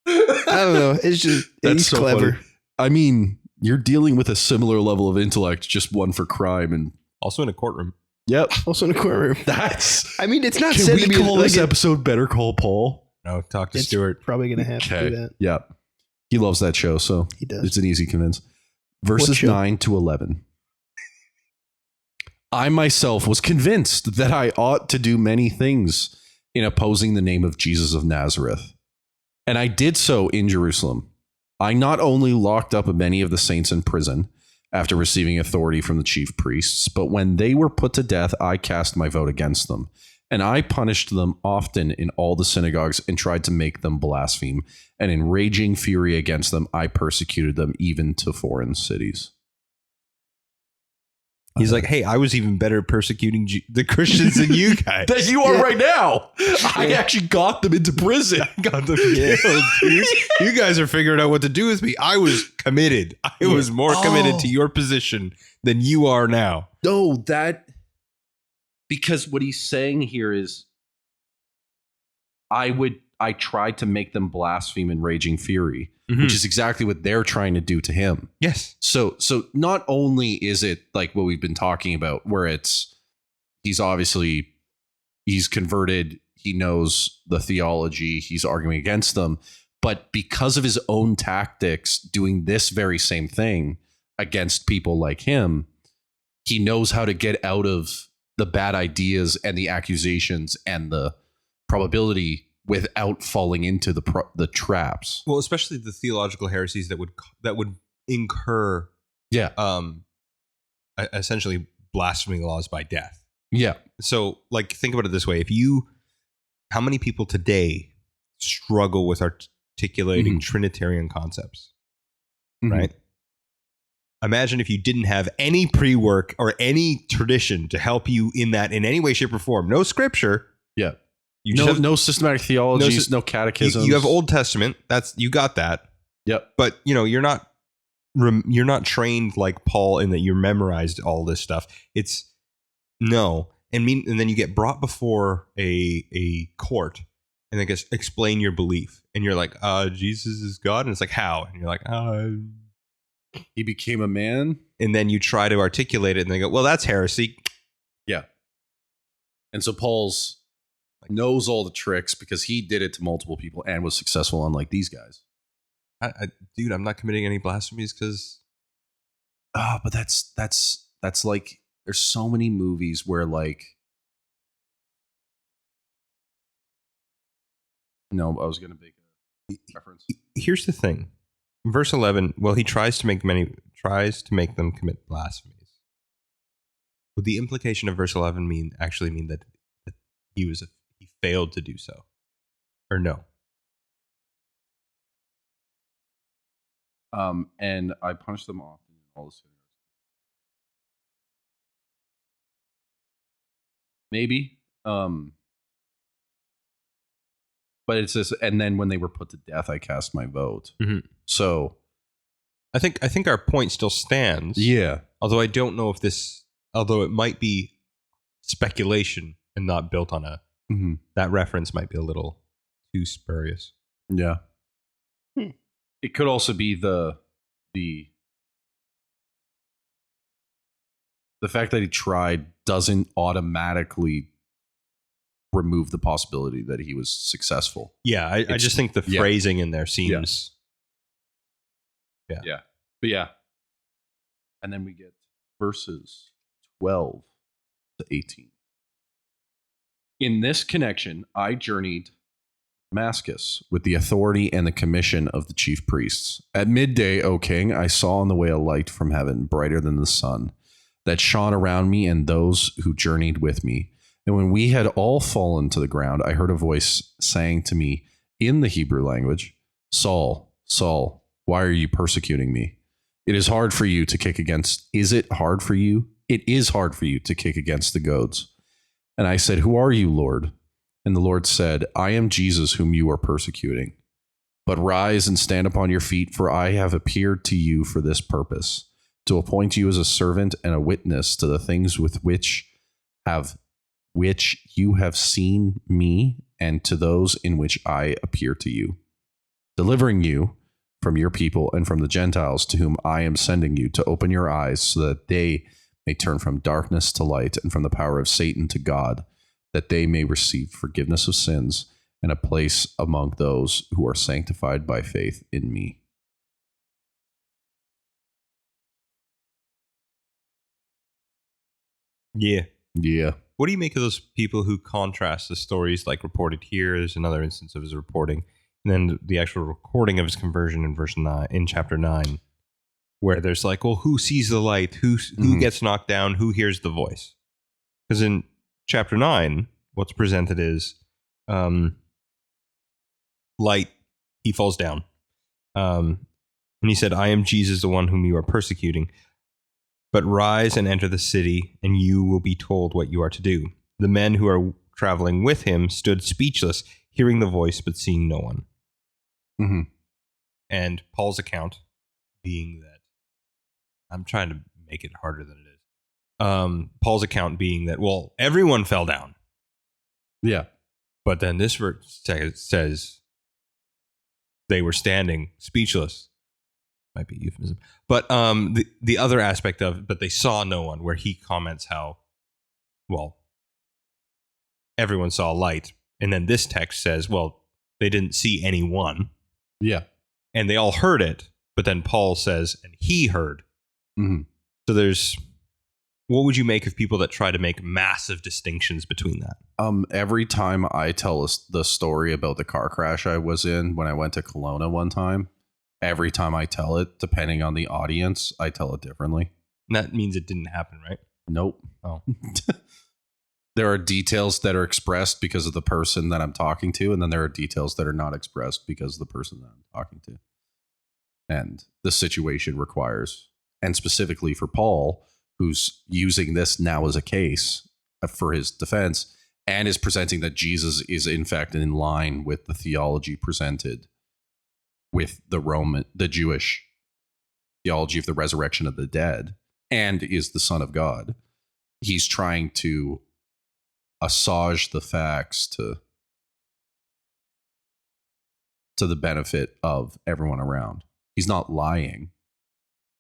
I don't know. It's just, he's so clever. funny. I mean, you're dealing with a similar level of intellect, just one for crime. And Also in a courtroom. yep. Also in a courtroom. I mean, it's not Can said we to be call like this episode Better Call Paul? No, talk to it's Stuart. probably going to have to do that. Yeah. He loves that show, so He does. it's an easy convince. What Verses show? 9 to 11. I myself was convinced that I ought to do many things in opposing the name of Jesus of Nazareth. And I did so in Jerusalem. I not only locked up many of the saints in prison after receiving authority from the chief priests, but when they were put to death, I cast my vote against them. And I punished them often in all the synagogues and tried to make them blaspheme. And in raging fury against them, I persecuted them even to foreign cities. He's like, hey, I was even better persecuting the Christians than you guys. That you are right now. I actually got them into prison. I got them killed, dude. You guys are figuring out what to do with me. I was committed. I was more committed to your position than you are now. No, because what he's saying here is I tried to make them blaspheme in raging fury, which is exactly what they're trying to do to him. Yes. So not only is it like what we've been talking about, where he's converted, he knows the theology, he's arguing against them, but because of his own tactics doing this very same thing against people like him, he knows how to get out of the bad ideas and the accusations and the probability without falling into the traps. Well, especially the theological heresies that would incur essentially blasphemy laws by death. Yeah. So, like, think about it this way. How many people today struggle with articulating Trinitarian concepts, right? Imagine if you didn't have any pre-work or any tradition to help you in that in any way, shape, or form. No scripture. Yeah. You just have no systematic theologies, no catechisms. You have Old Testament. You got that. Yep. But you're not trained like Paul in that you memorized all this stuff. It's no. And then you get brought before a court and they guess explain your belief. And you're like, Jesus is God. And it's like, how? And you're like, he became a man. And then you try to articulate it and they go, well, that's heresy. Yeah. And so Paul's knows all the tricks because he did it to multiple people and was successful, unlike these guys. Dude, I'm not committing any blasphemies because but that's like there's so many movies where like I was gonna make a reference. Here's the thing. Verse 11, well, he tries to make them commit blasphemies. Would the implication of verse 11 mean that he failed to do so? Or no? And I punished them often in all the synagogues. Maybe. But it's this, and then when they were put to death, I cast my vote. Mhm. So I think our point still stands. yeah, Although I don't know if although it might be speculation and not built on Mhm. that reference might be a little too spurious. yeah. Hmm. It could also be the fact that he tried doesn't automatically remove the possibility that he was successful. Yeah, I just think the yeah. phrasing in there seems. Yeah. But yeah. And then we get verses 12 to 18. In this connection, I journeyed to Damascus with the authority and the commission of the chief priests. At midday, O king, I saw on the way a light from heaven, brighter than the sun, that shone around me and those who journeyed with me. And when we had all fallen to the ground, I heard a voice saying to me in the Hebrew language, Saul, Saul, why are you persecuting me? It is hard for you to kick against. Is it hard for you? It is hard for you to kick against the goads. And I said, who are you, Lord? And the Lord said, I am Jesus whom you are persecuting. But rise and stand upon your feet, for I have appeared to you for this purpose, to appoint you as a servant and a witness to the things with which you have seen me, and to those in which I appear to you, delivering you from your people and from the Gentiles to whom I am sending you, to open your eyes so that they may turn from darkness to light and from the power of Satan to God, that they may receive forgiveness of sins and a place among those who are sanctified by faith in me. Yeah. Yeah. What do you make of those people who contrast the stories like reported here? There's another instance of his reporting, and then the actual recording of his conversion in verse 9, in chapter 9, where there's like, well, who sees the light? Who gets knocked down? Who hears the voice? Because in chapter 9, what's presented is light, he falls down. And he said, I am Jesus, the one whom you are persecuting. But rise and enter the city, and you will be told what you are to do. The men who are traveling with him stood speechless, hearing the voice, but seeing no one. Mm-hmm. And Paul's account being that, I'm trying to make it harder than it is. Paul's account being that, well, everyone fell down. Yeah. But then this verse says they were standing speechless. Might be a euphemism. But the other aspect of, but they saw no one, where he comments how, well, everyone saw light. And then this text says, well, they didn't see anyone. Yeah. And they all heard it. But then Paul says, and he heard. Mm-hmm. So there's, what would you make of people that try to make massive distinctions between that? Every time I tell the story about the car crash I was in when I went to Kelowna one time, every time I tell it, depending on the audience, I tell it differently. And that means it didn't happen, right? Nope. Oh. There are details that are expressed because of the person that I'm talking to, and then there are details that are not expressed because of the person that I'm talking to. And the situation requires, and specifically for Paul, who's using this now as a case for his defense, and is presenting that Jesus is in fact in line with the theology presented with the Jewish theology of the resurrection of the dead, and is the Son of God. He's trying to assuage the facts to the benefit of everyone around. He's not lying.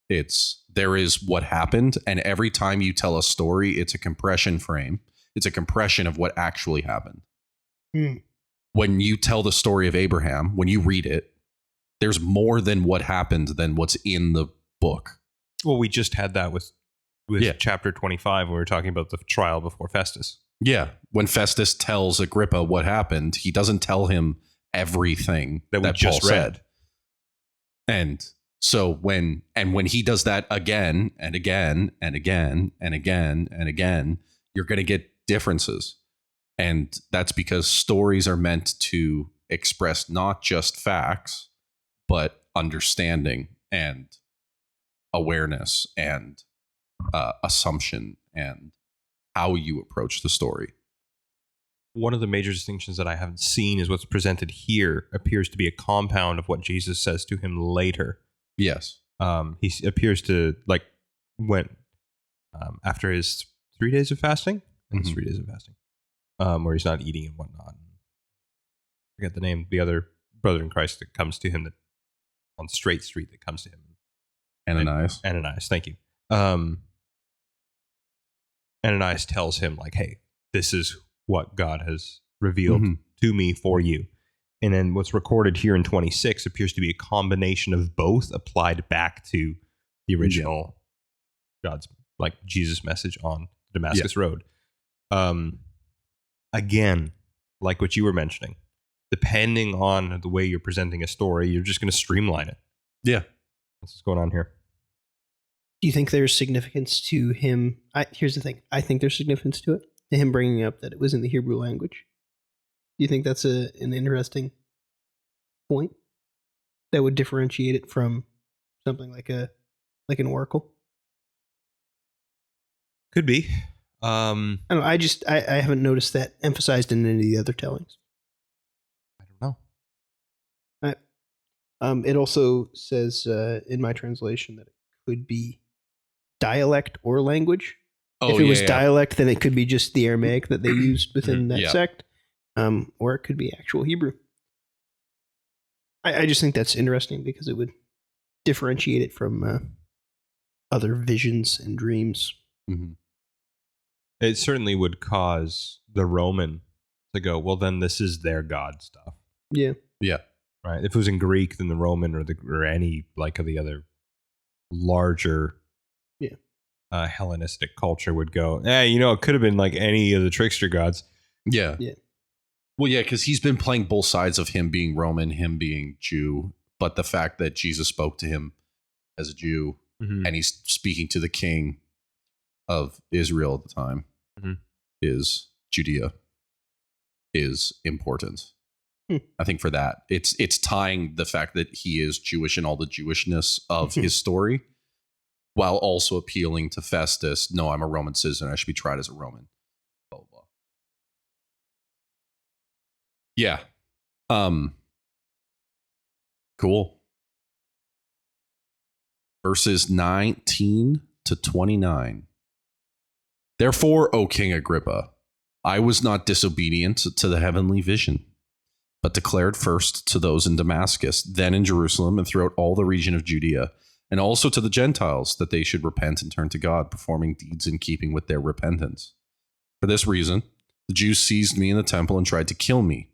There is what happened, and every time you tell a story, it's a compression frame. It's a compression of what actually happened. When you tell the story of Abraham, when you read it, there's more than what happened than what's in the book. Well, we just had that with chapter 25 when we were talking about the trial before Festus. Yeah. When Festus tells Agrippa what happened, he doesn't tell him everything that we just Paul read. And so when he does that again and again and again and again and again, you're going to get differences. And that's because stories are meant to express not just facts, but understanding and awareness and assumption and how you approach the story. one of the major distinctions that I haven't seen is what's presented here appears to be a compound of what Jesus says to him later. Yes. He appears to went after his 3 days of fasting. I think it's 3 days of fasting, where he's not eating and whatnot. I forget the name. The other brother in Christ that comes to him, that on Straight Street that comes to him. Ananias. Ananias, thank you. Ananias tells him, like, hey, this is what God has revealed to me for you. And then what's recorded here in 26 appears to be a combination of both applied back to the original God's, like, Jesus message on Damascus Road. Again, like what you were mentioning, depending on the way you're presenting a story, you're just going to streamline it. Yeah. That's what's going on here. Do you think there's significance to him? Here's the thing. I think there's significance to it, to him bringing up that it was in the Hebrew language. Do you think that's an interesting point that would differentiate it from something like an oracle? Could be. I don't know. I haven't noticed that emphasized in any of the other tellings. I don't know. It also says in my translation that it could be dialect or language. If it was dialect, then it could be just the Aramaic that they used within that sect, or it could be actual Hebrew. I just think that's interesting because it would differentiate it from other visions and dreams. Mm-hmm. It certainly would cause the Roman to go, well, then this is their God stuff. Yeah. Yeah. Right. If it was in Greek, then the Roman or any like of the other larger Hellenistic culture would go, it could have been like any of the trickster gods. Yeah. Yeah. Well, yeah, because he's been playing both sides of him being Roman, him being Jew, but the fact that Jesus spoke to him as a Jew and he's speaking to the king of Israel at the time is Judea is important. I think for that, it's tying the fact that he is Jewish and all the Jewishness of his story, while also appealing to Festus. No, I'm a Roman citizen. I should be tried as a Roman. Blah, blah, blah. Yeah. Cool. Verses 19 to 29. Therefore, O King Agrippa, I was not disobedient to the heavenly vision, but declared first to those in Damascus, then in Jerusalem, and throughout all the region of Judea, and also to the Gentiles, that they should repent and turn to God, performing deeds in keeping with their repentance. For this reason, the Jews seized me in the temple and tried to kill me.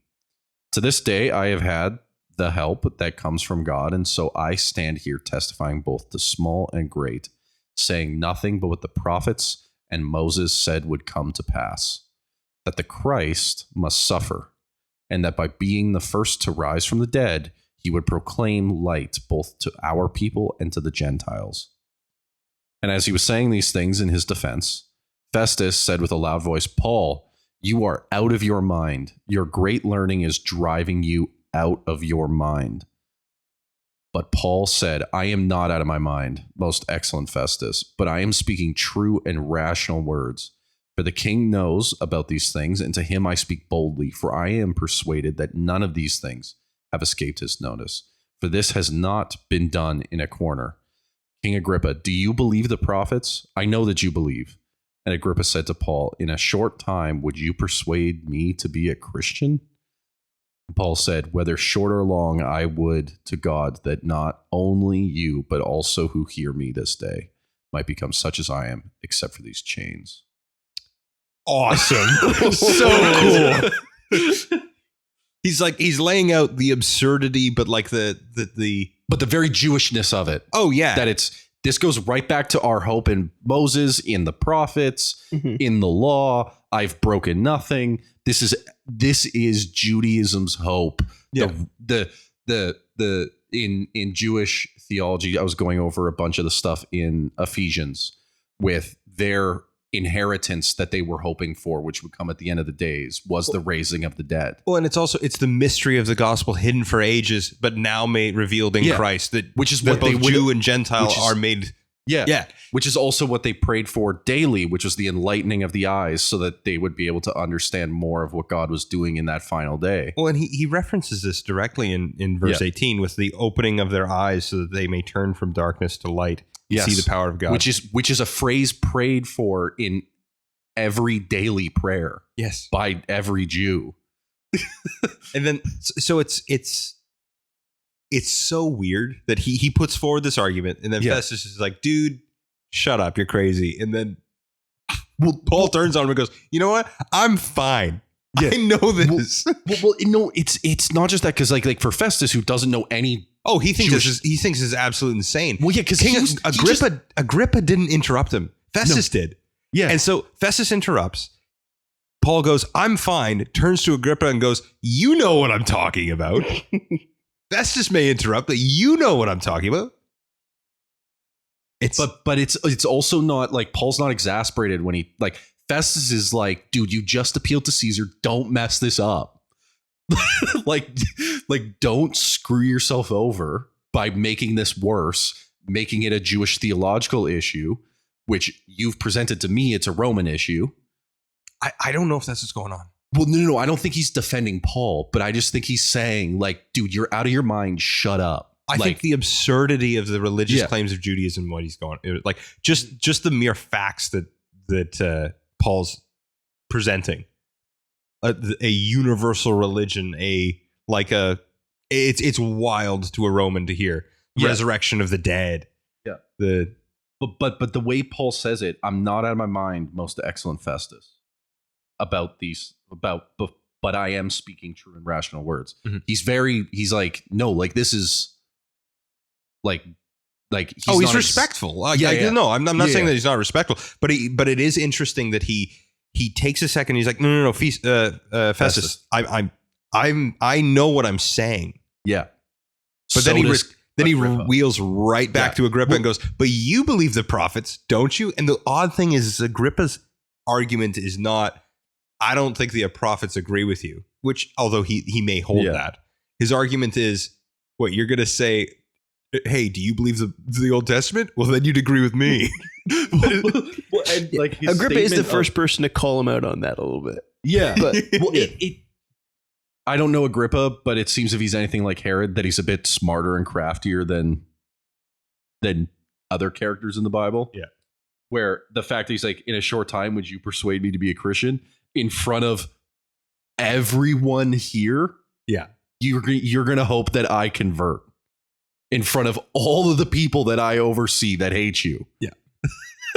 To this day, I have had the help that comes from God, and so I stand here testifying both to small and great, saying nothing but what the prophets and Moses said would come to pass, that the Christ must suffer, and that by being the first to rise from the dead, he would proclaim light both to our people and to the Gentiles. And as he was saying these things in his defense, Festus said with a loud voice, Paul, you are out of your mind. Your great learning is driving you out of your mind. But Paul said, I am not out of my mind, most excellent Festus, but I am speaking true and rational words. For the king knows about these things, and to him I speak boldly, for I am persuaded that none of these things have escaped his notice. For this has not been done in a corner. King Agrippa, do you believe the prophets? I know that you believe. And Agrippa said to Paul, in a short time, would you persuade me to be a Christian? And Paul said, whether short or long, I would to God that not only you, but also who hear me this day might become such as I am, except for these chains. Awesome. So cool. He's laying out the absurdity, but like the very Jewishness of it. Oh yeah. That this goes right back to our hope in Moses, in the prophets, in the law. I've broken nothing. This is Judaism's hope. Yeah. In Jewish theology, I was going over a bunch of the stuff in Ephesians with their inheritance that they were hoping for, which would come at the end of the days, was the raising of the dead. Well, and it's the mystery of the gospel hidden for ages, but now made revealed in Christ, which is what both Jew and Gentile are made Yeah. Which is also what they prayed for daily, which was the enlightening of the eyes so that they would be able to understand more of what God was doing in that final day. Well, and he references this directly in verse 18 with the opening of their eyes so that they may turn from darkness to light and see the power of God. Which is a phrase prayed for in every daily prayer. Yes. By every Jew. And then so it's so weird that he puts forward this argument, and then Festus is like, dude, shut up, you're crazy. And then Paul turns on him and goes, you know what? I'm fine. Yeah. I know this. Well, no, it's not just that, because like for Festus, who doesn't know any. Oh, he thinks this is absolutely insane. Well, yeah, because Agrippa didn't interrupt him. Festus did. Yeah. And so Festus interrupts. Paul goes, I'm fine, turns to Agrippa and goes, you know what I'm talking about. Festus may interrupt, but you know what I'm talking about. But it's also not like Paul's not exasperated when he like Festus is like, dude, you just appealed to Caesar. Don't mess this up. like don't screw yourself over by making this worse, making it a Jewish theological issue, which you've presented to me. It's a Roman issue. I don't know if that's what's going on. Well, no. I don't think he's defending Paul, but I just think he's saying, like, dude, you're out of your mind. Shut up. I think the absurdity of the religious claims of Judaism, what he's going, like, just the mere facts that Paul's presenting, a universal religion, it's wild to a Roman to hear resurrection of the dead. Yeah. But the way Paul says it, I'm not out of my mind, most excellent Festus. But I am speaking true and rational words. Mm-hmm. He's like, no, like this is like he's respectful. No, I'm not saying that he's not respectful, but it is interesting that he takes a second. He's like, no, Festus, I know what I'm saying. Yeah. But so then he wheels right back to Agrippa and goes, but you believe the prophets, don't you? And the odd thing is Agrippa's argument is not, I don't think the prophets agree with you, which, although he may hold that, his argument is, what, you're going to say, hey, do you believe the Old Testament? Well, then you'd agree with me. Agrippa is the first person to call him out on that a little bit. Yeah. But I don't know Agrippa, but it seems if he's anything like Herod, that he's a bit smarter and craftier than other characters in the Bible. Yeah. Where the fact that he's like, in a short time, would you persuade me to be a Christian? In front of everyone here, you're gonna hope that I convert in front of all of the people that I oversee that hate you. Yeah,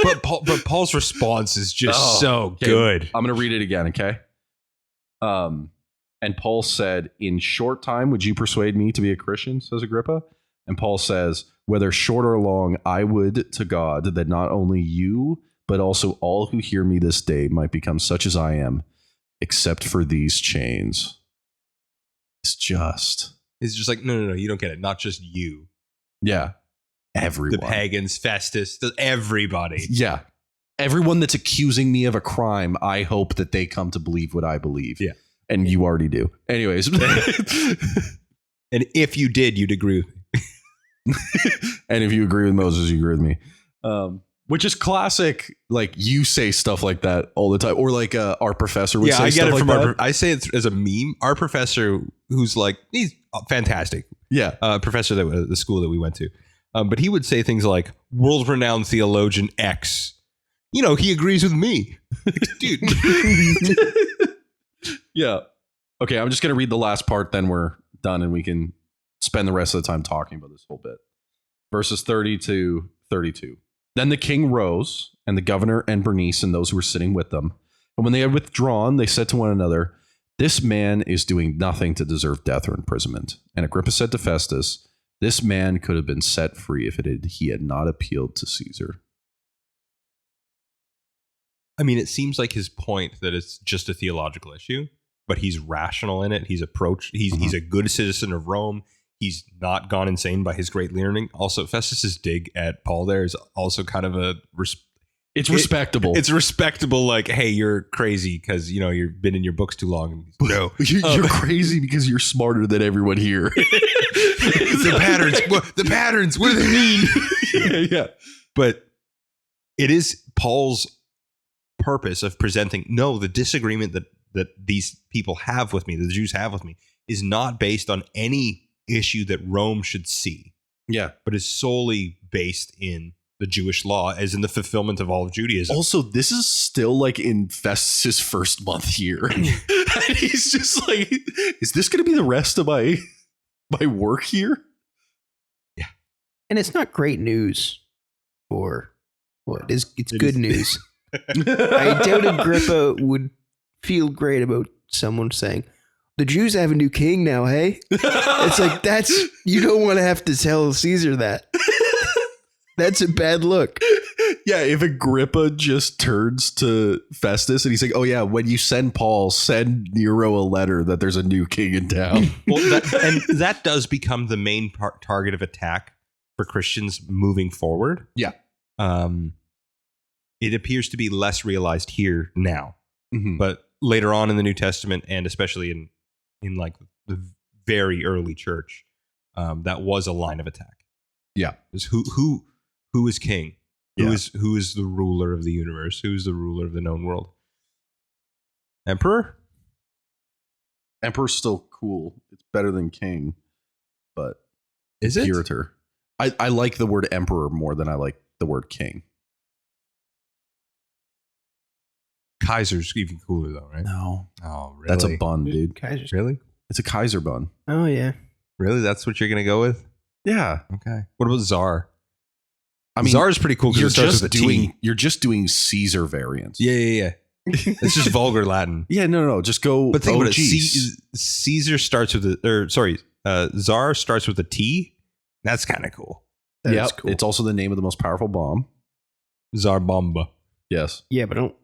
but Paul's response is just so good. I'm gonna read it again, okay? And Paul said, "In short time, would you persuade me to be a Christian?" Says Agrippa, and Paul says, "Whether short or long, I would to God that not only you, but also all who hear me this day might become such as I am, except for these chains." It's just like, no, you don't get it. Not just you. Yeah. Everyone. The pagans, Festus, everybody. Yeah. Everyone that's accusing me of a crime, I hope that they come to believe what I believe. Yeah. And you already do. Anyways. And if you did, you'd agree with me. And if you agree with Moses, you agree with me. Which is classic, like you say stuff like that all the time, or like our professor would say. I get it from that. I say it as a meme. Our professor, who's like, he's fantastic. Yeah, professor that the school that we went to, but he would say things like, "World-renowned theologian X." You know, he agrees with me, dude. Yeah. Okay, I'm just gonna read the last part. Then we're done, and we can spend the rest of the time talking about this whole bit. Verses 30 to 32. Then the king rose, and the governor and Bernice and those who were sitting with them. And when they had withdrawn, they said to one another, "This man is doing nothing to deserve death or imprisonment." And Agrippa said to Festus, "This man could have been set free if he had not appealed to Caesar." I mean, it seems like his point that it's just a theological issue, but he's rational in it. He's a good citizen of Rome. He's not gone insane by his great learning. Also, Festus's dig at Paul there is also kind of it's respectable. It's respectable. Like, hey, you're crazy because you've been in your books too long. No, you're crazy because you're smarter than everyone here. The patterns. What do they mean? Yeah. But it is Paul's purpose of presenting, no, the disagreement that these people have with me, the Jews have with me, is not based on any issue that Rome should see, but is solely based in the Jewish law, as in the fulfillment of all of Judaism. Also, this is still like in Festus' first month here. And he's just like, is this going to be the rest of my work here? Yeah. And it's not great news for what is it's good news. I doubt Agrippa would feel great about someone saying, the Jews have a new king now, hey? It's like, you don't want to have to tell Caesar that. That's a bad look. Yeah, if Agrippa just turns to Festus and he's like, oh yeah, when you send Paul, send Nero a letter that there's a new king in town. Well, that does become the main target of attack for Christians moving forward. Yeah. It appears to be less realized here now. Mm-hmm. But later on in the New Testament, and especially in like the very early church, that was a line of attack. Yeah. Is who is king? Who is the ruler of the universe? Who is the ruler of the known world? Emperor? Emperor's still cool. It's better than king, but is it? Imperator. I like the word emperor more than I like the word king. Kaiser's even cooler though, right? No. Oh, really? That's a bun, dude. Kaiser's. Really? It's a Kaiser bun. Oh, yeah. Really? That's what you're going to go with? Yeah. Okay. What about Tsar? I mean, Czar is pretty cool because it starts with a T. You're just doing Caesar variants. Yeah. It's just vulgar Latin. Yeah, no. Just go. But think about it. Caesar starts with Tsar starts with a T. That's kind of cool. That's Yep. cool. It's also the name of the most powerful bomb. Tsar Bomba. Yes. Yeah, but I don't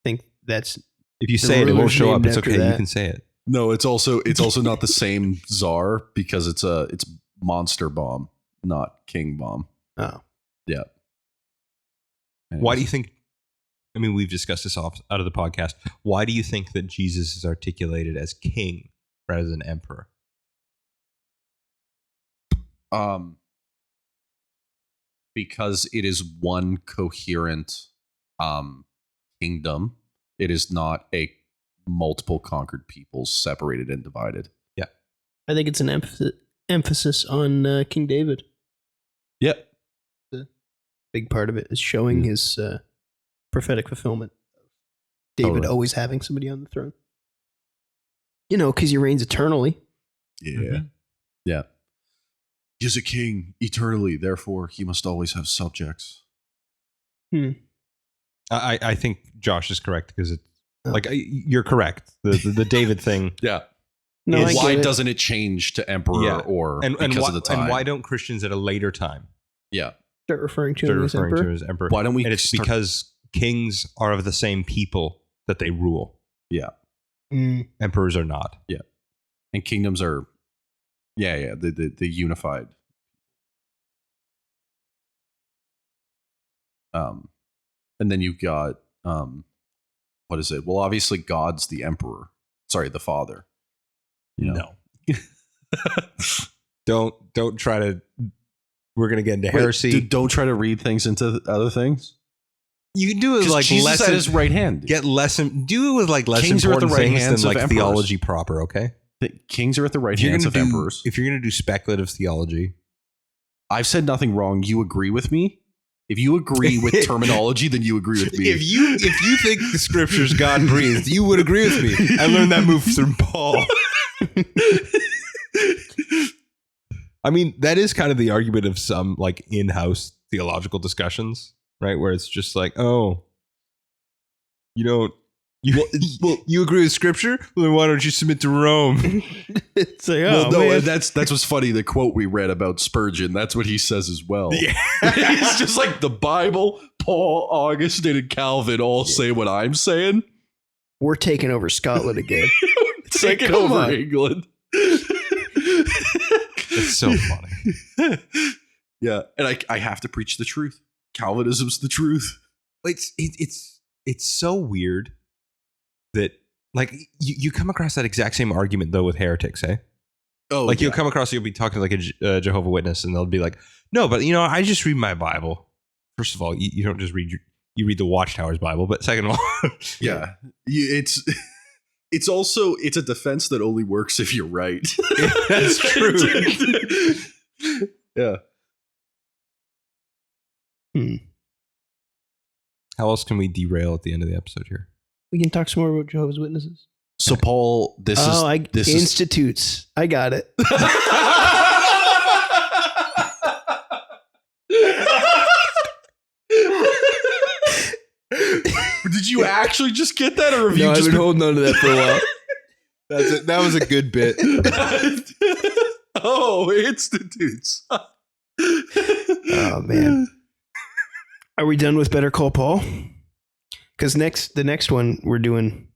think that's... If you say it, it won't show up. It's okay. that. You can say it. No, it's also not the same Tsar because it's monster bomb, not king bomb. Oh. Yeah. Why do you think? I mean, we've discussed this out of the podcast. Why do you think that Jesus is articulated as king rather than emperor? Because it is one coherent kingdom. It is not a multiple conquered peoples separated and divided. Yeah. I think it's an emphasis on King David. Yep. Big part of it is showing his prophetic fulfillment. David always having somebody on the throne. Because he reigns eternally. Yeah. Mm-hmm. Yeah. He is a king eternally, therefore he must always have subjects. I think Josh is correct because it's you're correct. The David thing. Yeah. No, why doesn't it change to emperor or because of the time? And why don't Christians at a later time start referring to him as emperor? Why don't we? And it's because kings are of the same people that they rule. Yeah. Emperors are not. Yeah. And kingdoms are, the unified. And then you've got, what is it? Well, obviously God's the emperor. Sorry, the father. No. Don't try to. We're gonna get into heresy. Don't try to read things into other things. You can do it with like Jesus less at his right hand. Get less. Do it with like less Kings are at the important right things hands than of like emperors. theology proper. Okay. Kings are at the right hands of emperors. If you're gonna do speculative theology, I've said nothing wrong. You agree with me? If you agree with terminology, then you agree with me. If you think the scripture's God breathed, you would agree with me. I learned that move from Paul. I mean, that is kind of the argument of some like in-house theological discussions, right? Where it's just like, oh, you don't, you agree with scripture? Well, then why don't you submit to Rome? It's like, oh, no, that's what's funny. The quote we read about Spurgeon, that's what he says as well. Yeah. He's just like the Bible, Paul, Augustine, and Calvin all say what I'm saying. We're taking over Scotland again. Taking over England. It's so funny. Yeah, and I have to preach the truth. Calvinism's the truth. It's so weird that like you come across that exact same argument though with heretics, eh? Oh, like you'll be talking to like a Jehovah's Witness, and they'll be like, "No, but I just read my Bible." first of all, you don't just read you read the Watchtower's Bible, but second of all, Yeah. It's also a defense that only works if you're right. That's true. Yeah. How else can we derail at the end of the episode here? We can talk some more about Jehovah's Witnesses. So Paul, this is institutes. I got it. Did you actually just get that, or have you No, I've just been holding on to that for a while. That's it. That was a good bit. Oh, institutes. Oh man, are we done with Better Call Paul? Because the next one we're doing.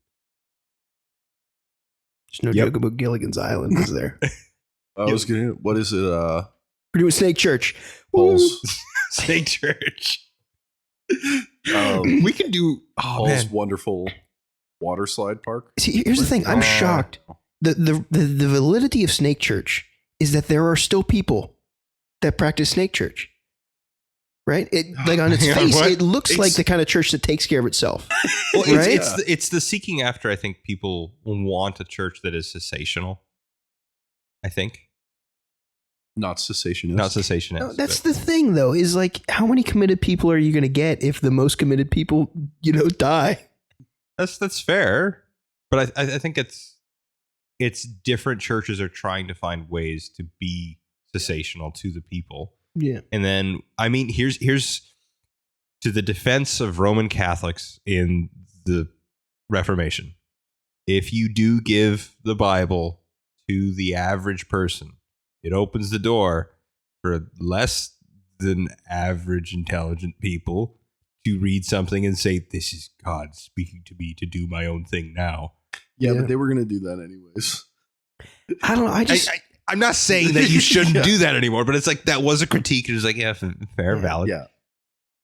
There's no joke about Gilligan's Island, is there? What is it? We're doing Snake Church. Paul's Snake Church. um, We can do Paul's wonderful water slide park. See, here's the thing. I'm shocked. The validity of Snake Church is that there are still people that practice Snake Church. Right? Like on its face, it looks like the kind of church that takes care of itself. Well, right? It's the seeking after. I think people want a church that is cessational. I think Not cessationist. not cessationist. No, that's the thing, though, is like, how many committed people are you going to get if the most committed people, die? That's fair, but I think it's different. Churches are trying to find ways to be cessational to the people. Yeah. And then, I mean, here's to the defense of Roman Catholics in the Reformation. If you do give the Bible to the average person, it opens the door for less than average intelligent people to read something and say, this is God speaking to me to do my own thing now. Yeah, but they were going to do that anyways. I don't know. I'm not saying that you shouldn't Yeah. do that anymore, but it's like that was a critique. It was like, yeah, fair, valid. Yeah.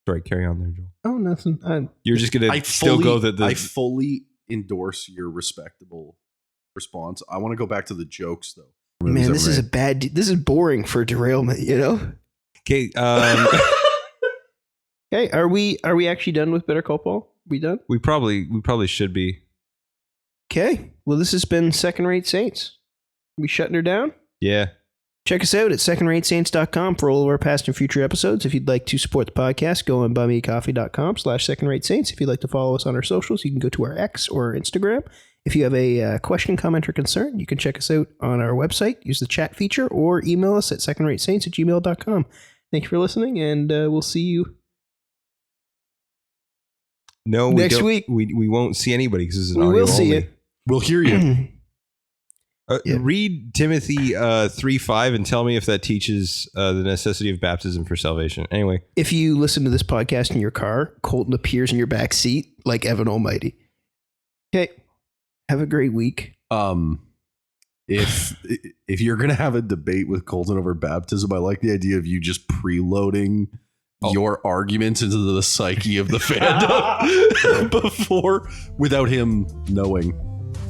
Sorry, carry on there, Joel. Oh, nothing. You're just going I to still go that I fully endorse your respectable response. I want to go back to the jokes, though. Man, this is boring for derailment, Okay, Okay, are we actually done with Better Call Paul? We done? we probably should be. Okay. Well, this has been Second Rate Saints. We shutting her down? Yeah. Check us out at secondраtesaints.com for all of our past and future episodes. If you'd like to support the podcast, go on buymeacoffee.com/secondраtesaints. If you'd like to follow us on our socials, you can go to our X or our Instagram. If you have a question, comment, or concern, you can check us out on our website, use the chat feature, or email us at secondratesaints@gmail.com. Thank you for listening, and we'll see you next week. We won't see anybody because this is an We audio will see only. you. We'll hear you. Yeah. Read Timothy 3:5 and tell me if that teaches the necessity of baptism for salvation. Anyway, If you listen to this podcast in your car, Colton appears in your back seat like Evan Almighty. Okay. Have a great week. If you're gonna have a debate with Colton over baptism, I like the idea of you just preloading your arguments into the psyche of the fandom before, without him knowing.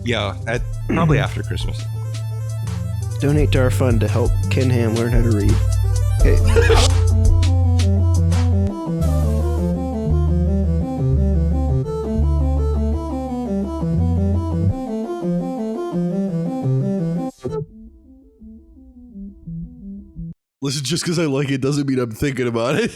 yeah, probably after Christmas. Donate to our fund to help Ken Ham learn how to read. Okay. Listen, just because I like it doesn't mean I'm thinking about it.